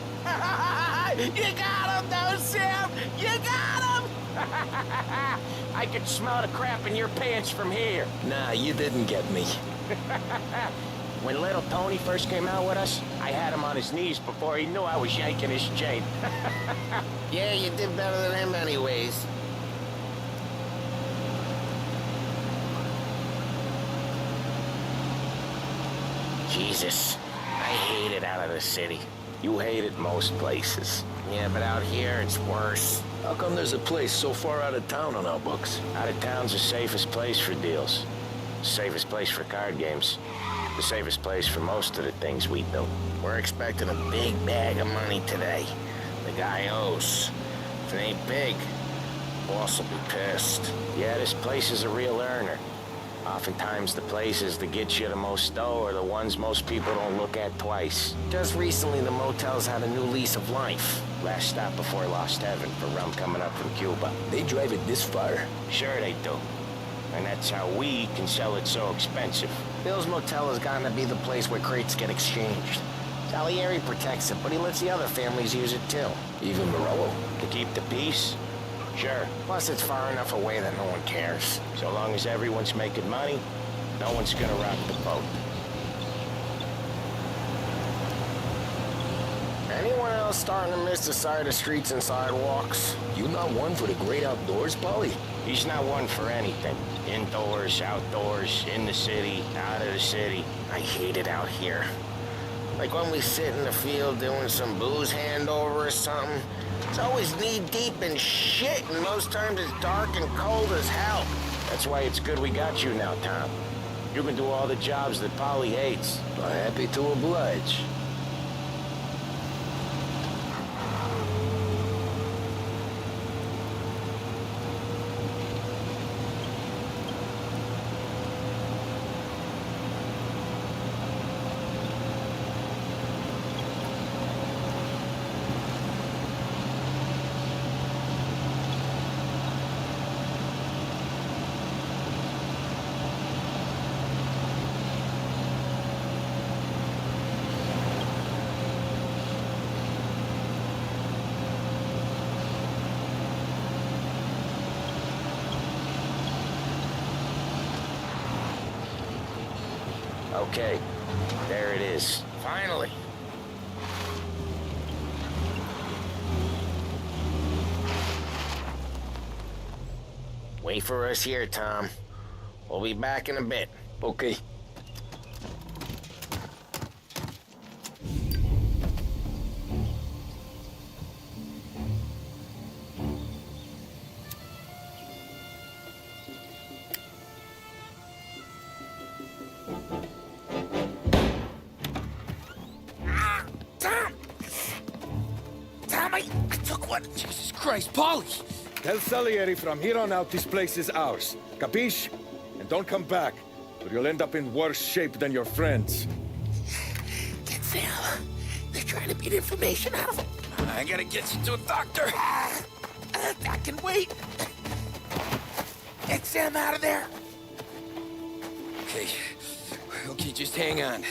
You got him, though, Sam! You got him! I could smell the crap in your pants from here. Nah, you didn't get me. When little Tony first came out with us, I had him on his knees before he knew I was yanking his chain. Yeah, you did better than him anyways. Jesus, I hate it out of the city. You hate it most places. Yeah, but out here, it's worse. How come there's a place so far out of town on our books? Out of town's the safest place for deals. The safest place for card games. The safest place for most of the things we do. We're expecting a big bag of money today. The guy owes. If it ain't big, boss will be pissed. Yeah, this place is a real earner. Oftentimes the places that get you the most dough are the ones most people don't look at twice. Just recently the motel's had a new lease of life. Last stop before Lost Heaven for rum coming up from Cuba. They drive it this far? Sure they do. And that's how we can sell it so expensive. Bill's Motel has gotten to be the place where crates get exchanged. Salieri protects it, but he lets the other families use it too. Even Morello? To keep the peace? Sure. Plus it's far enough away that no one cares. So long as everyone's making money, no one's gonna rock the boat. Anyone else starting to miss the side of streets and sidewalks? You not one for the great outdoors, Polly? He's not one for anything. Indoors, outdoors, in the city, out of the city. I hate it out here. Like when we sit in the field doing some booze handover or something. It's always knee-deep in shit, and most times it's dark and cold as hell. That's why it's good we got you now, Tom. You can do all the jobs that Polly hates. I'm happy to oblige. Okay, there it is. Finally. Wait for us here, Tom. We'll be back in a bit. Okay. Tom, I took one. Jesus Christ, Paulie! Tell Salieri from here on out this place is ours. Capiche? And don't come back, or you'll end up in worse shape than your friends. Get Sam. They're trying to beat information out of him. I gotta get you to a doctor. I can wait. Get Sam out of there. Okay. Okay, just hang on.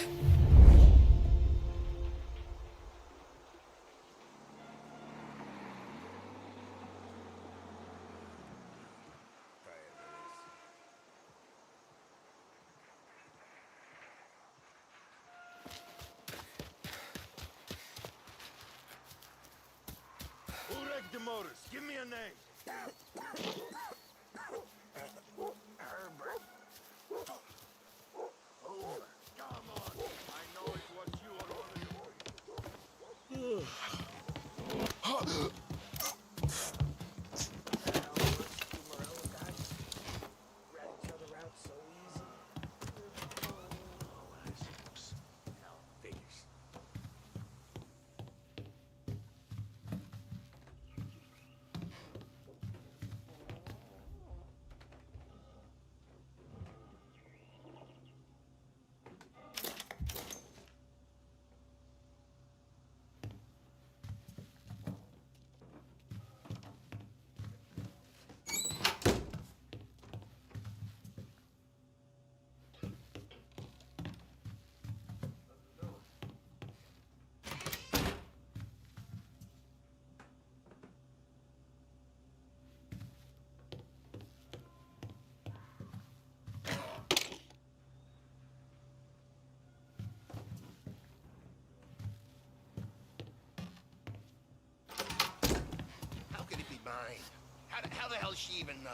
Who wrecked the motors? Give me a name. Come on. I know it was you or one of your... How could it be mine? How the hell does she even know?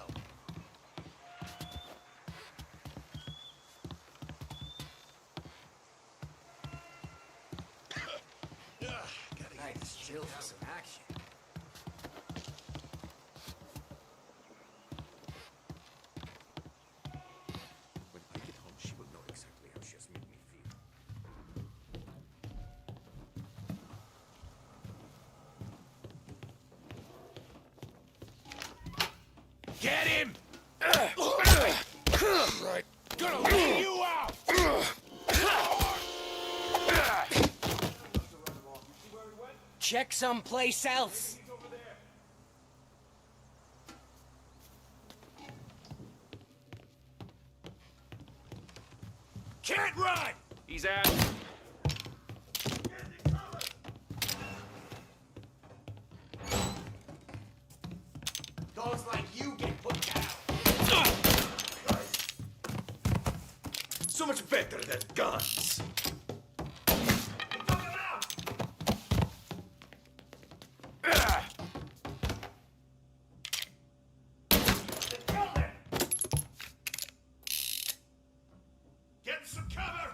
Gotta get this chill for some action. When I get home, she will know exactly how she has made me feel. Get him! Right. Gonna leave you out! Check someplace else. Can't run! He's out. Dogs like you get put down. So much better than guns. Get some cover!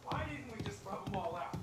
Why didn't we just rub them all out?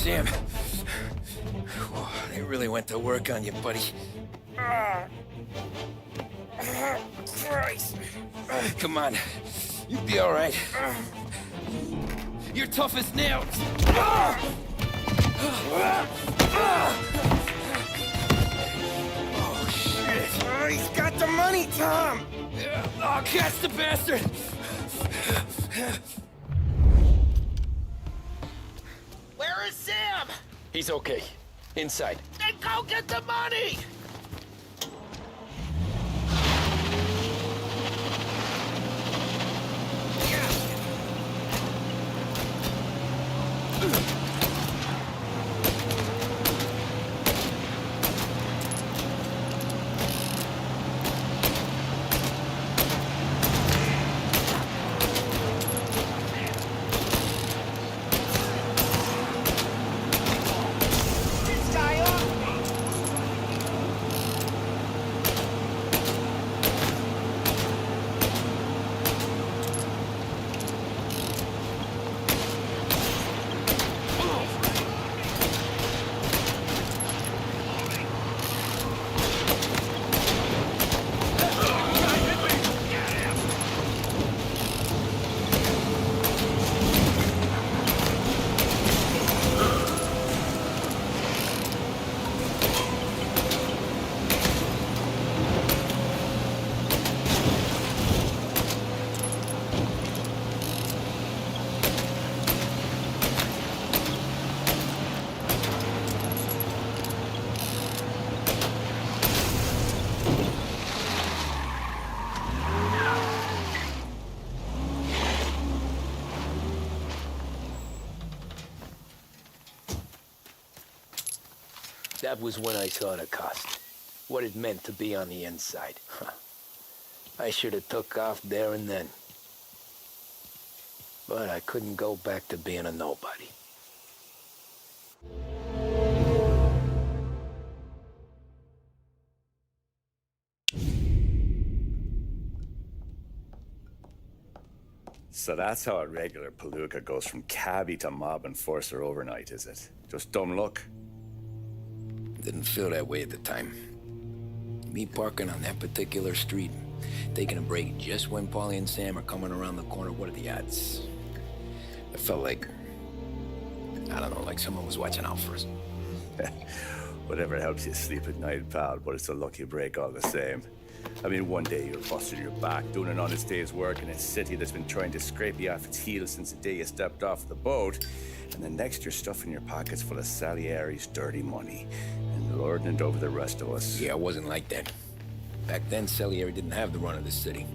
Sam. Whoa, they really went to work on you, buddy. Christ. Come on. You'll be all right. You're tough as nails. Oh, shit. Oh, he's got the money, Tom! Oh, catch the bastard! Where is Sam? He's okay. Inside. Then go get the money! That was when I saw the cost. What it meant to be on the inside. Huh. I should have took off there and then. But I couldn't go back to being a nobody. So that's how a regular palooka goes from cabbie to mob enforcer overnight, is it? Just dumb luck? Didn't feel that way at the time. Me parking on that particular street, taking a break just when Paulie and Sam are coming around the corner, what are the odds? I felt like, I don't know, like someone was watching out for us. Whatever helps you sleep at night, pal, but it's a lucky break all the same. I mean, one day you're busting your back, doing an honest day's work in a city that's been trying to scrape you off its heels since the day you stepped off the boat, and the next you're stuffing your pockets full of Salieri's dirty money and lording it over the rest of us. Yeah, it wasn't like that. Back then, Salieri didn't have the run of the city.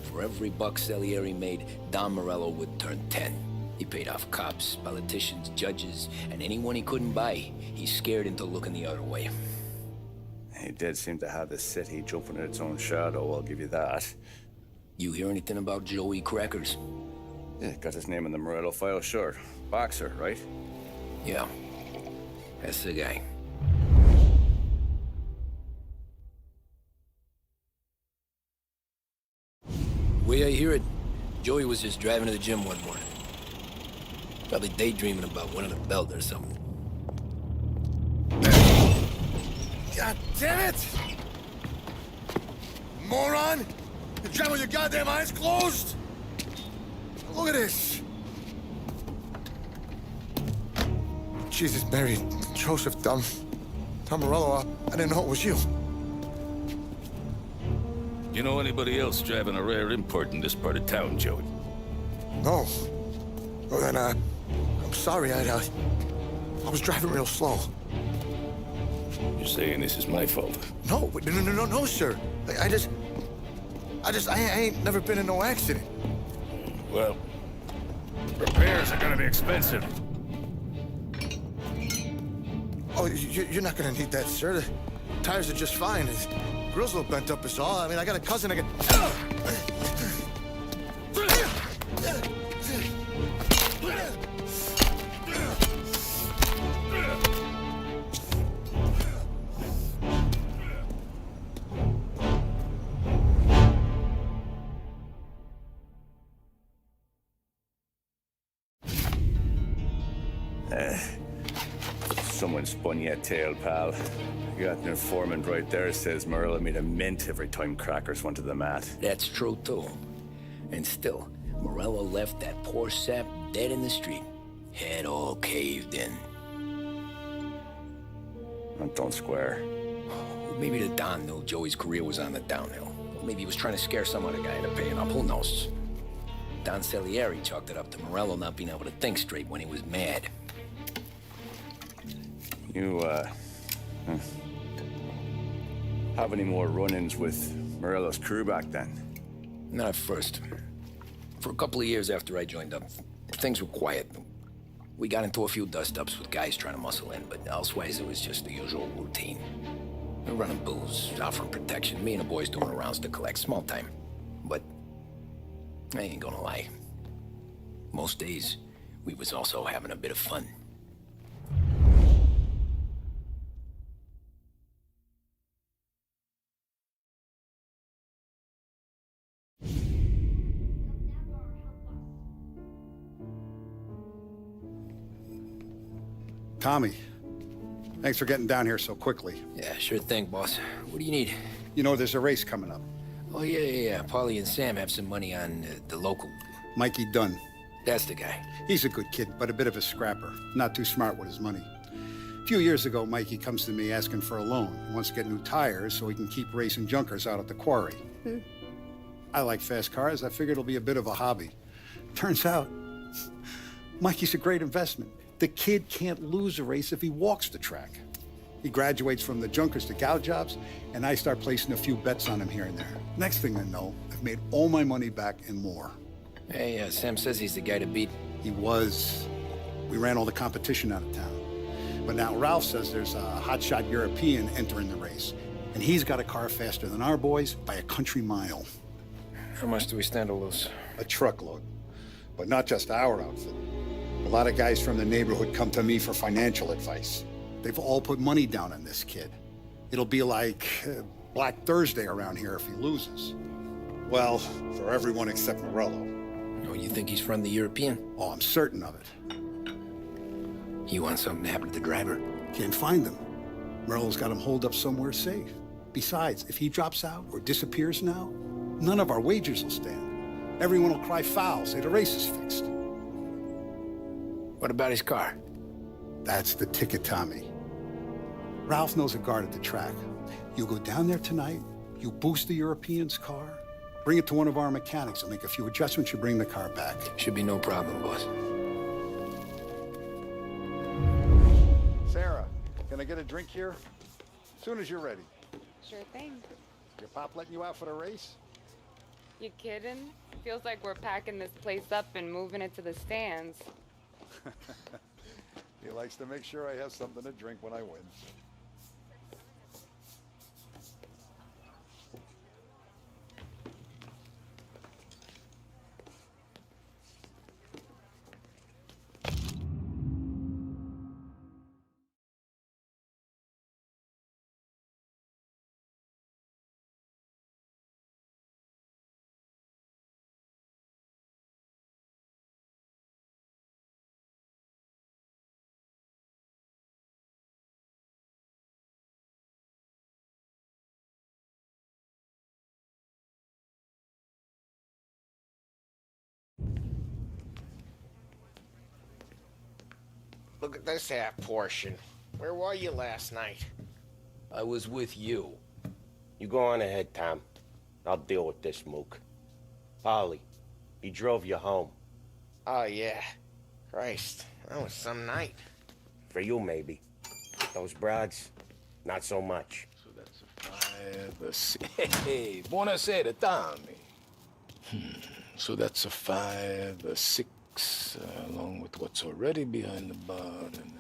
For every buck Salieri made, Don Morello would turn 10. He paid off cops, politicians, judges, and anyone he couldn't buy, he scared into looking the other way. He did seem to have the city jumping in its own shadow, I'll give you that. You hear anything about Joey Crackers? Yeah, got his name in the Morello file, sure. Boxer, right? Yeah, that's the guy. The way I hear it, Joey was just driving to the gym one morning. Probably daydreaming about winning a belt or something. God damn it! Moron! You're driving with your goddamn eyes closed? Look at this! Jesus, Mary, Joseph, Tom Morello, I didn't know it was you. You know anybody else driving a rare import in this part of town, Joey? No. Well then, I'm sorry, I was driving real slow. You're saying this is my fault? No, no, sir. I ain't never been in no accident. Well, repairs are gonna be expensive. Oh, you're not gonna need that, sir. The tires are just fine. The grill's a little bent up is all. I mean, I got a cousin I can... Someone spun you a tale, pal. You got an informant right there says Morello made a mint every time crackers went to the mat. That's true, too. And still, Morello left that poor sap dead in the street. Head all caved in. That don't square. Maybe the Don knew Joey's career was on the downhill. Maybe he was trying to scare some other guy into paying up. Who knows? Don Salieri chalked it up to Morello not being able to think straight when he was mad. You, have any more run-ins with Morello's crew back then? Not at first. For a couple of years after I joined up, things were quiet. We got into a few dust-ups with guys trying to muscle in, but elsewise it was just the usual routine. We're running booze, offering protection, me and the boys doing the rounds to collect, small time. But I ain't gonna lie. Most days, we was also having a bit of fun. Tommy, thanks for getting down here so quickly. Yeah, sure thing, boss. What do you need? You know, there's a race coming up. Oh, yeah. Paulie and Sam have some money on the local. Mikey Dunn. That's the guy. He's a good kid, but a bit of a scrapper. Not too smart with his money. A few years ago, Mikey comes to me asking for a loan. He wants to get new tires so he can keep racing junkers out at the quarry. I like fast cars. I figured it'll be a bit of a hobby. Turns out, Mikey's a great investment. The kid can't lose a race if he walks the track. He graduates from the junkers to gal jobs, and I start placing a few bets on him here and there. Next thing I know, I've made all my money back and more. Hey, Sam says he's the guy to beat. He was. We ran all the competition out of town. But now Ralph says there's a hotshot European entering the race, and he's got a car faster than our boys by a country mile. How much do we stand to lose? A truckload. But not just our outfit. A lot of guys from the neighborhood come to me for financial advice. They've all put money down on this kid. It'll be like Black Thursday around here if he loses. Well, for everyone except Morello. Oh, you think he's from the European? Oh, I'm certain of it. You want something to happen to the driver? Can't find him. Morello's got him holed up somewhere safe. Besides, if he drops out or disappears now, none of our wagers will stand. Everyone will cry foul, say the race is fixed. What about his car? That's the ticket, Tommy. Ralph knows a guard at the track. You go down there tonight, you boost the European's car, bring it to one of our mechanics. He'll make a few adjustments, you bring the car back. Should be no problem, boss. Sarah, can I get a drink here? As soon as you're ready. Sure thing. Your pop letting you out for the race? You kidding? Feels like we're packing this place up and moving it to the stands. He likes to make sure I have something to drink when I win. Look at this half portion. Where were you last night? I was with you. You go on ahead, Tom. I'll deal with this mook. Polly, he drove you home. Oh, yeah. Christ, that was some night. For you, maybe. Those broads, not so much. So that's a 5, a 6. Hey, buonasera, Tommy. So that's a 5, a 6, along with what's already behind the bar, and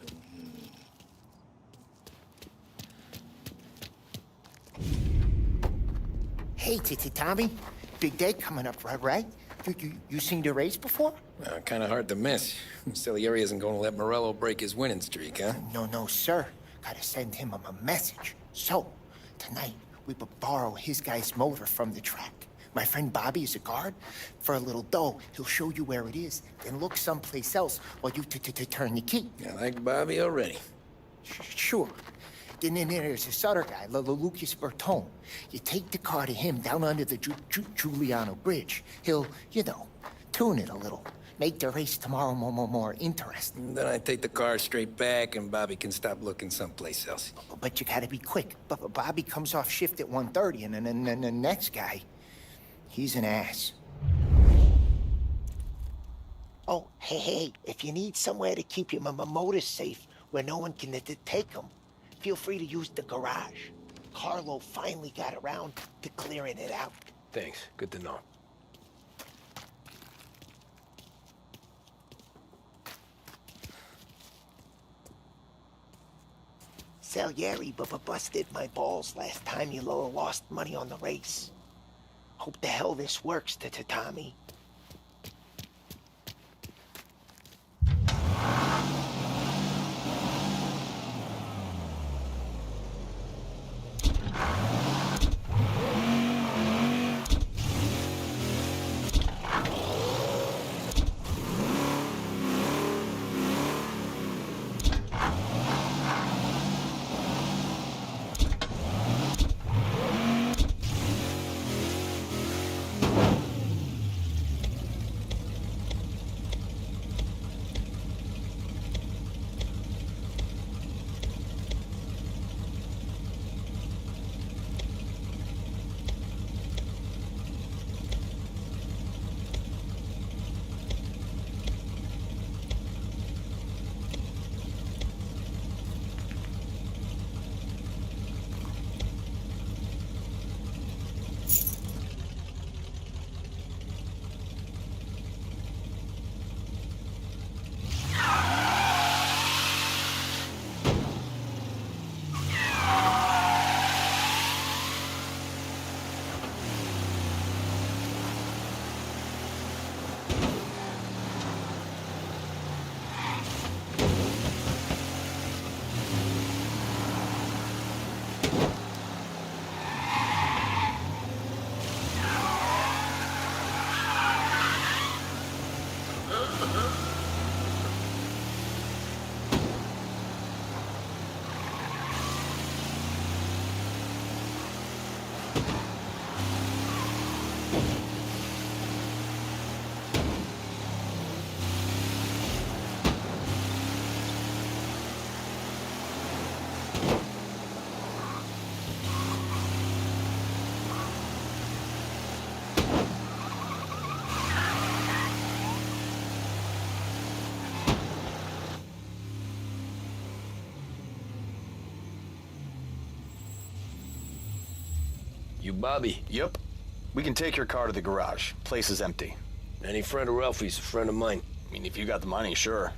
Hey, Tommy. Big day coming up, right? You seen the race before? Kind of hard to miss. Salieri isn't going to let Morello break his winning streak, huh? No, sir. Gotta send him a message. So, tonight, we will borrow his guy's motor from the track. My friend Bobby is a guard. For a little dough, he'll show you where it is, then look someplace else while you turn the key. I like Bobby already. Sure. Then there's this other guy, Lucas Bertone. You take the car to him down under the Giuliano Bridge. He'll, you know, tune it a little. Make the race tomorrow more interesting. Then I take the car straight back and Bobby can stop looking someplace else. But you gotta be quick. Bobby comes off shift at 1:30, and then the next guy, he's an ass. Oh, hey, if you need somewhere to keep your motor safe where no one can take them, feel free to use the garage. Carlo finally got around to clearing it out. Thanks. Good to know. Salieri busted my balls last time you lost money on the race. Hope the hell this works, Tommy. You Bobby? Yep. We can take your car to the garage. Place is empty. Any friend of Ralphie's, a friend of mine. I mean, if you got the money, sure.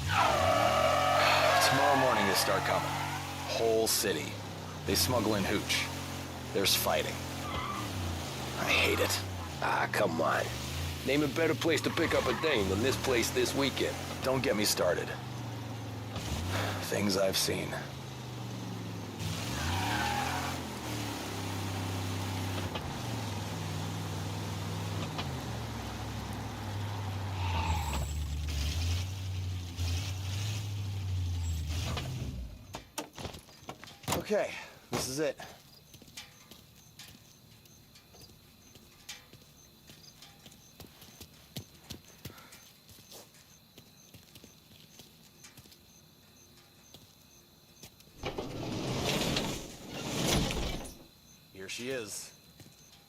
Tomorrow morning they start coming. Whole city. They smuggle in hooch. There's fighting. I hate it. Ah, come on. Name a better place to pick up a dame than this place this weekend. Don't get me started. Things I've seen. Okay, this is it. Here she is.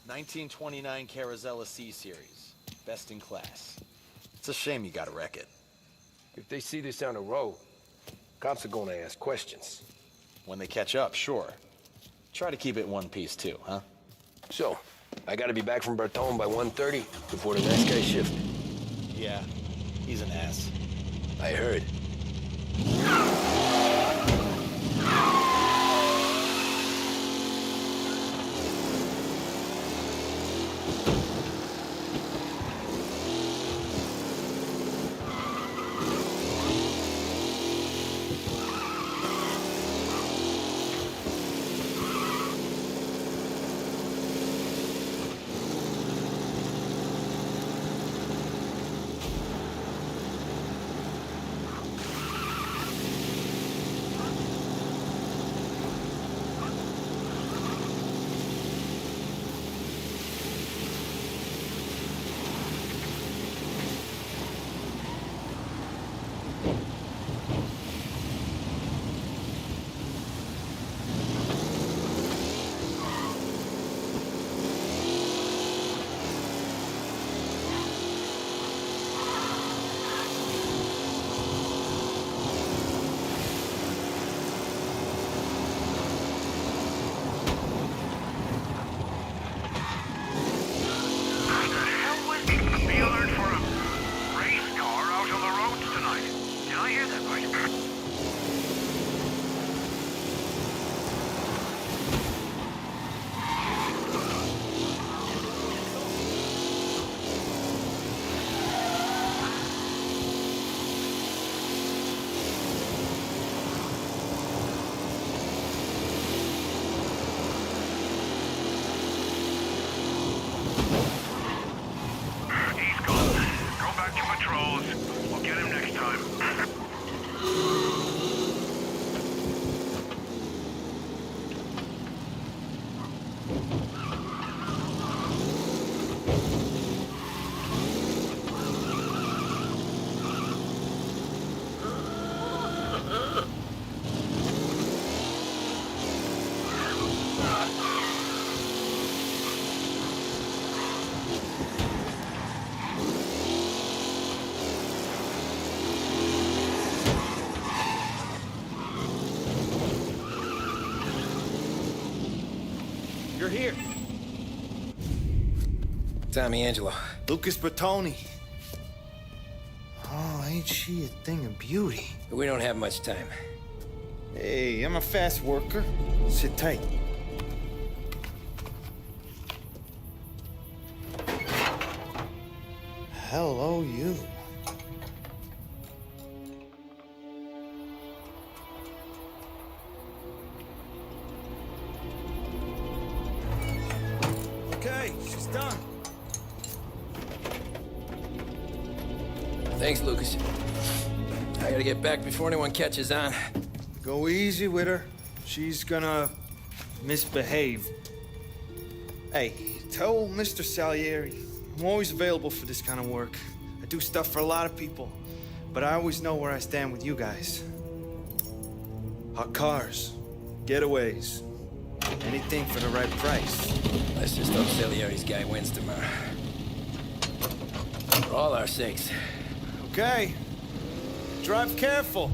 1929 Carazella C-Series. Best in class. It's a shame you gotta wreck it. If they see this on the road, cops are gonna ask questions. When they catch up, sure. Try to keep it one piece too, huh? So, I gotta be back from Bertone by 1:30 before the next guy's shift. Yeah, he's an ass. I heard. Checking patrols. We'll get him next time. You're here. Tommy Angelo. Lucas Bertoni. Oh, ain't she a thing of beauty? We don't have much time. Hey, I'm a fast worker. Sit tight. Hello, you. Okay, she's done. Thanks, Lucas. I gotta get back before anyone catches on. Go easy with her. She's gonna misbehave. Hey, tell Mr. Salieri I'm always available for this kind of work. I do stuff for a lot of people, but I always know where I stand with you guys. Hot cars, getaways, anything for the right price. Let's just hope Salieri's guy wins tomorrow. For all our sakes. Okay. Drive careful.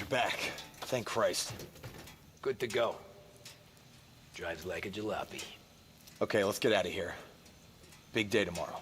Back. Thank Christ. Good to go. Drives like a jalopy. Okay, let's get out of here. Big day tomorrow.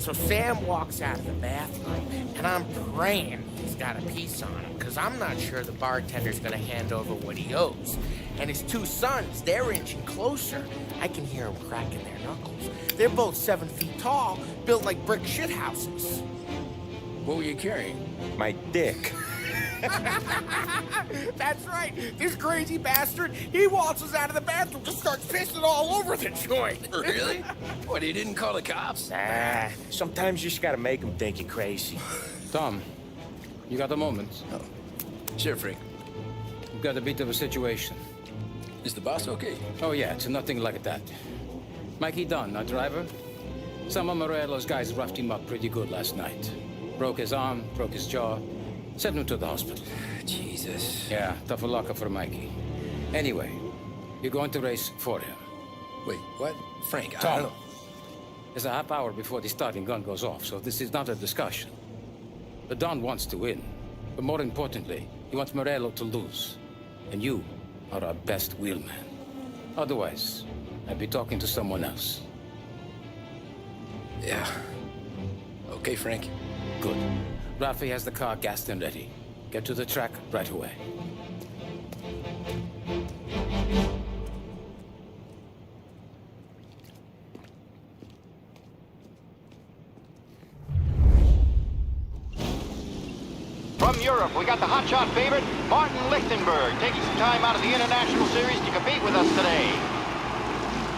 So Sam walks out of the bathroom, and I'm praying he's got a piece on him, because I'm not sure the bartender's gonna hand over what he owes. And his two sons, they're inching closer. I can hear them cracking their knuckles. They're both 7 feet tall, built like brick shithouses. What were you carrying? My dick. That's right. This crazy bastard, he waltzes out of the bathroom, just starts pissing all over the joint. Really? What, he didn't call the cops? Sometimes you just gotta make him think you're crazy. Tom, you got a moment? Oh. Sure, Frank. We've got a bit of a situation. Is the boss okay? Oh, yeah, it's nothing like that. Mikey Dunn, our driver. Some of Morello's guys roughed him up pretty good last night. Broke his arm, broke his jaw. Sent him to the hospital. Jesus. Yeah, tough luck for Mikey. Anyway, you're going to race for him. Wait, what? Frank, I Tom, don't know. there's a half hour before the starting gun goes off, so this is not a discussion. The Don wants to win, but more importantly, he wants Morello to lose. And you are our best wheelman. Otherwise, I'd be talking to someone else. Yeah. Okay, Frank. Good. Rafi has the car gassed and ready. Get to the track right away. From Europe, we got the hotshot favorite, Martin Lichtenberg, taking some time out of the International Series to compete with us today.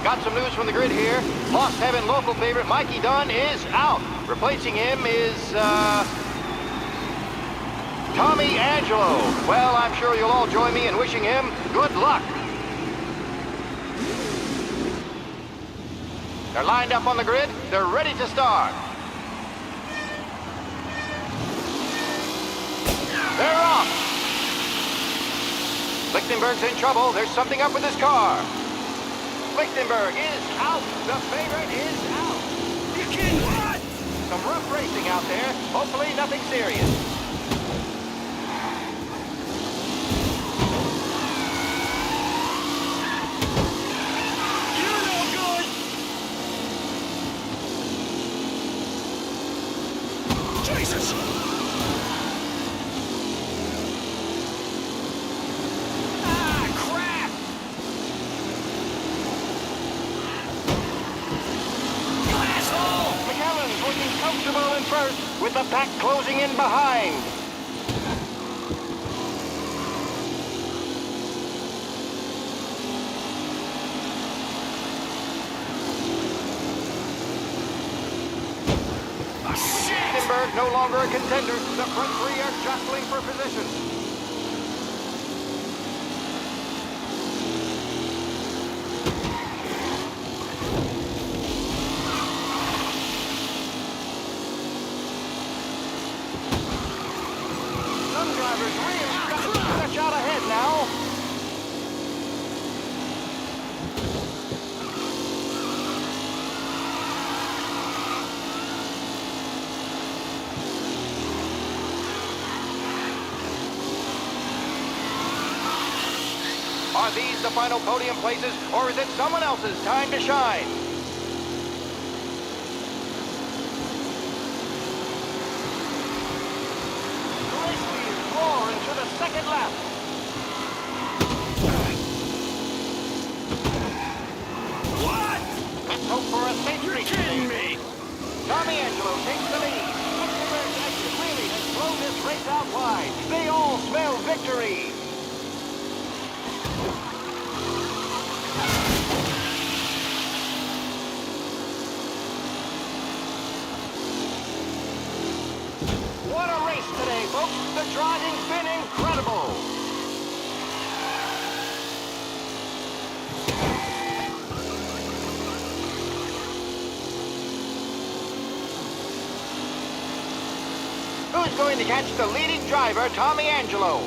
Got some news from the grid here. Lost Heaven local favorite Mikey Dunn is out. Replacing him is, Tommy Angelo. Well, I'm sure you'll all join me in wishing him good luck. They're lined up on the grid. They're ready to start. They're off. Lichtenberg's in trouble. There's something up with his car. Lichtenberg is out. The favorite is out. You kidding? What? Some rough racing out there. Hopefully nothing serious. Jesus! Ah, crap! You asshole! McAllen's looking comfortable in first, with the pack closing in behind. Lichtenberg no longer a contender. The front three are jostling for position. Some drivers really got to stretch out ahead now. Are these the final podium places, or is it someone else's time to shine? The race leaders roar into the second lap. What? Let's hope for a safe You're race kidding today. me! Tommy Angelo takes the lead. Lichtenberg's exit really has blown this race out wide. They all smell victory. What a race today, folks. The driving's been incredible. Who's going to catch the leading driver, Tommy Angelo?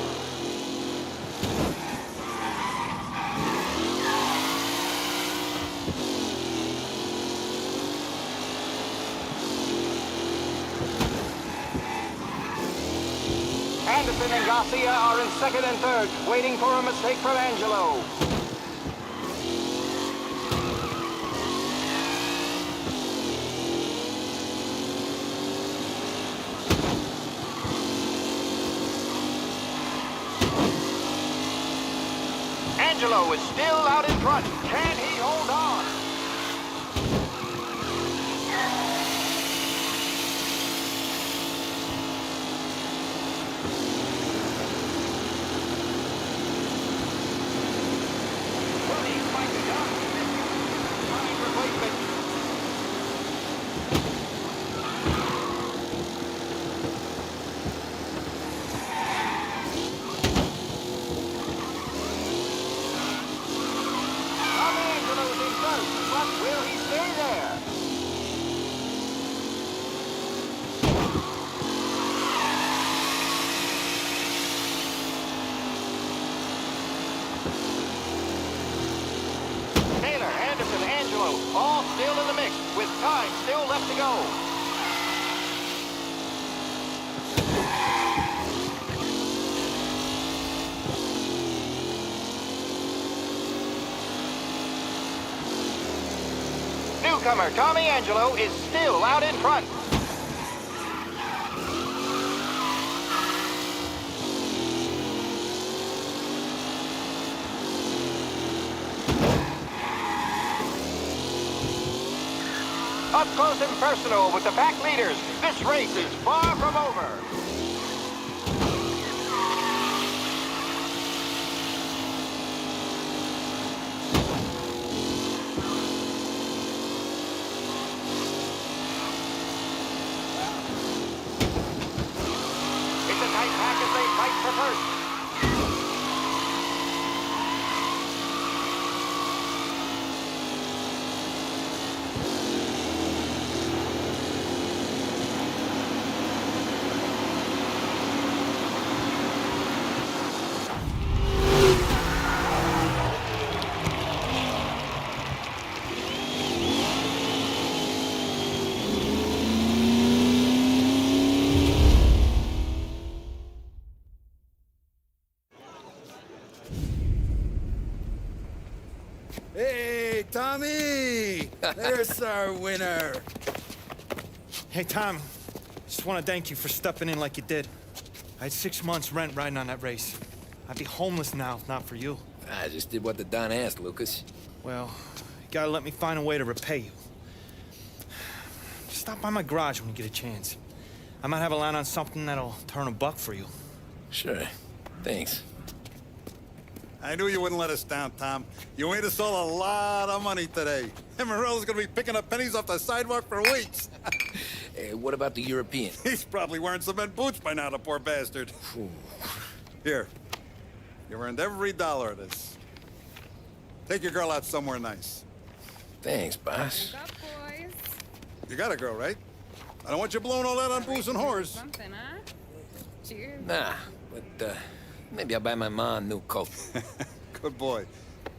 Anderson and Garcia are in second and third, waiting for a mistake from Angelo. Angelo is still out in front. Can he hold on? Will he stay there? Taylor, Anderson, Angelo, all still in the mix, with time still left to go. Newcomer Tommy Angelo is still out in front. Up close and personal with the pack leaders, this race is far from over. It's a tight pack as they fight for first. Hey, Tommy! There's our winner. Hey, Tom. Just want to thank you for stepping in like you did. I had 6 months rent riding on that race. I'd be homeless now if not for you. I just did what the Don asked, Lucas. Well, you gotta let me find a way to repay you. Stop by my garage when you get a chance. I might have a line on something that'll turn a buck for you. Sure. Thanks. I knew you wouldn't let us down, Tom. You made us all a lot of money today. And Morello's gonna be picking up pennies off the sidewalk for weeks. Hey, what about the European? He's probably wearing cement boots by now, the poor bastard. Here. You earned every dollar of this. Take your girl out somewhere nice. Thanks, boss. Wake up, boys. You got a girl, right? I don't want you blowing all that on booze and whores. Something, huh? Cheers. Nah, but maybe I'll buy my mom a new coat. Good boy.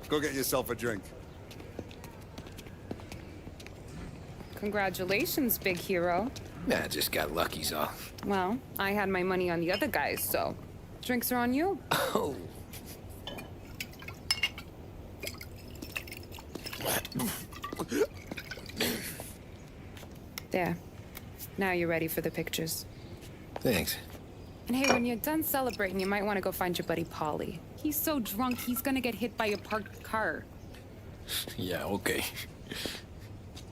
Go get yourself a drink. Congratulations, big hero. Nah, I just got lucky's all. Well, I had my money on the other guys, so drinks are on you. Oh. There. Now you're ready for the pictures. Thanks. And hey, when you're done celebrating, you might want to go find your buddy Paulie. He's so drunk, he's gonna get hit by a parked car. Yeah, okay.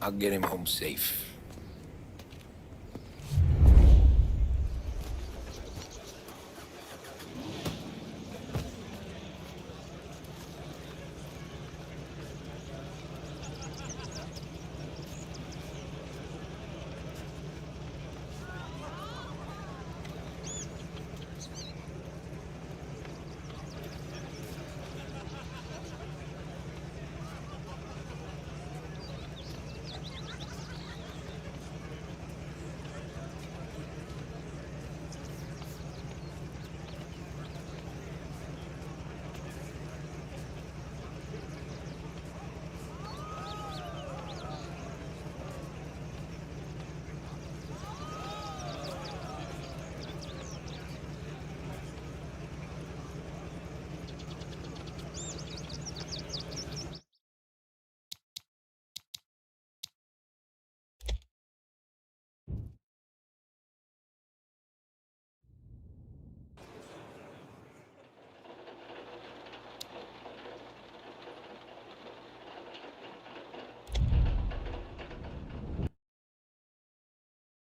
I'll get him home safe.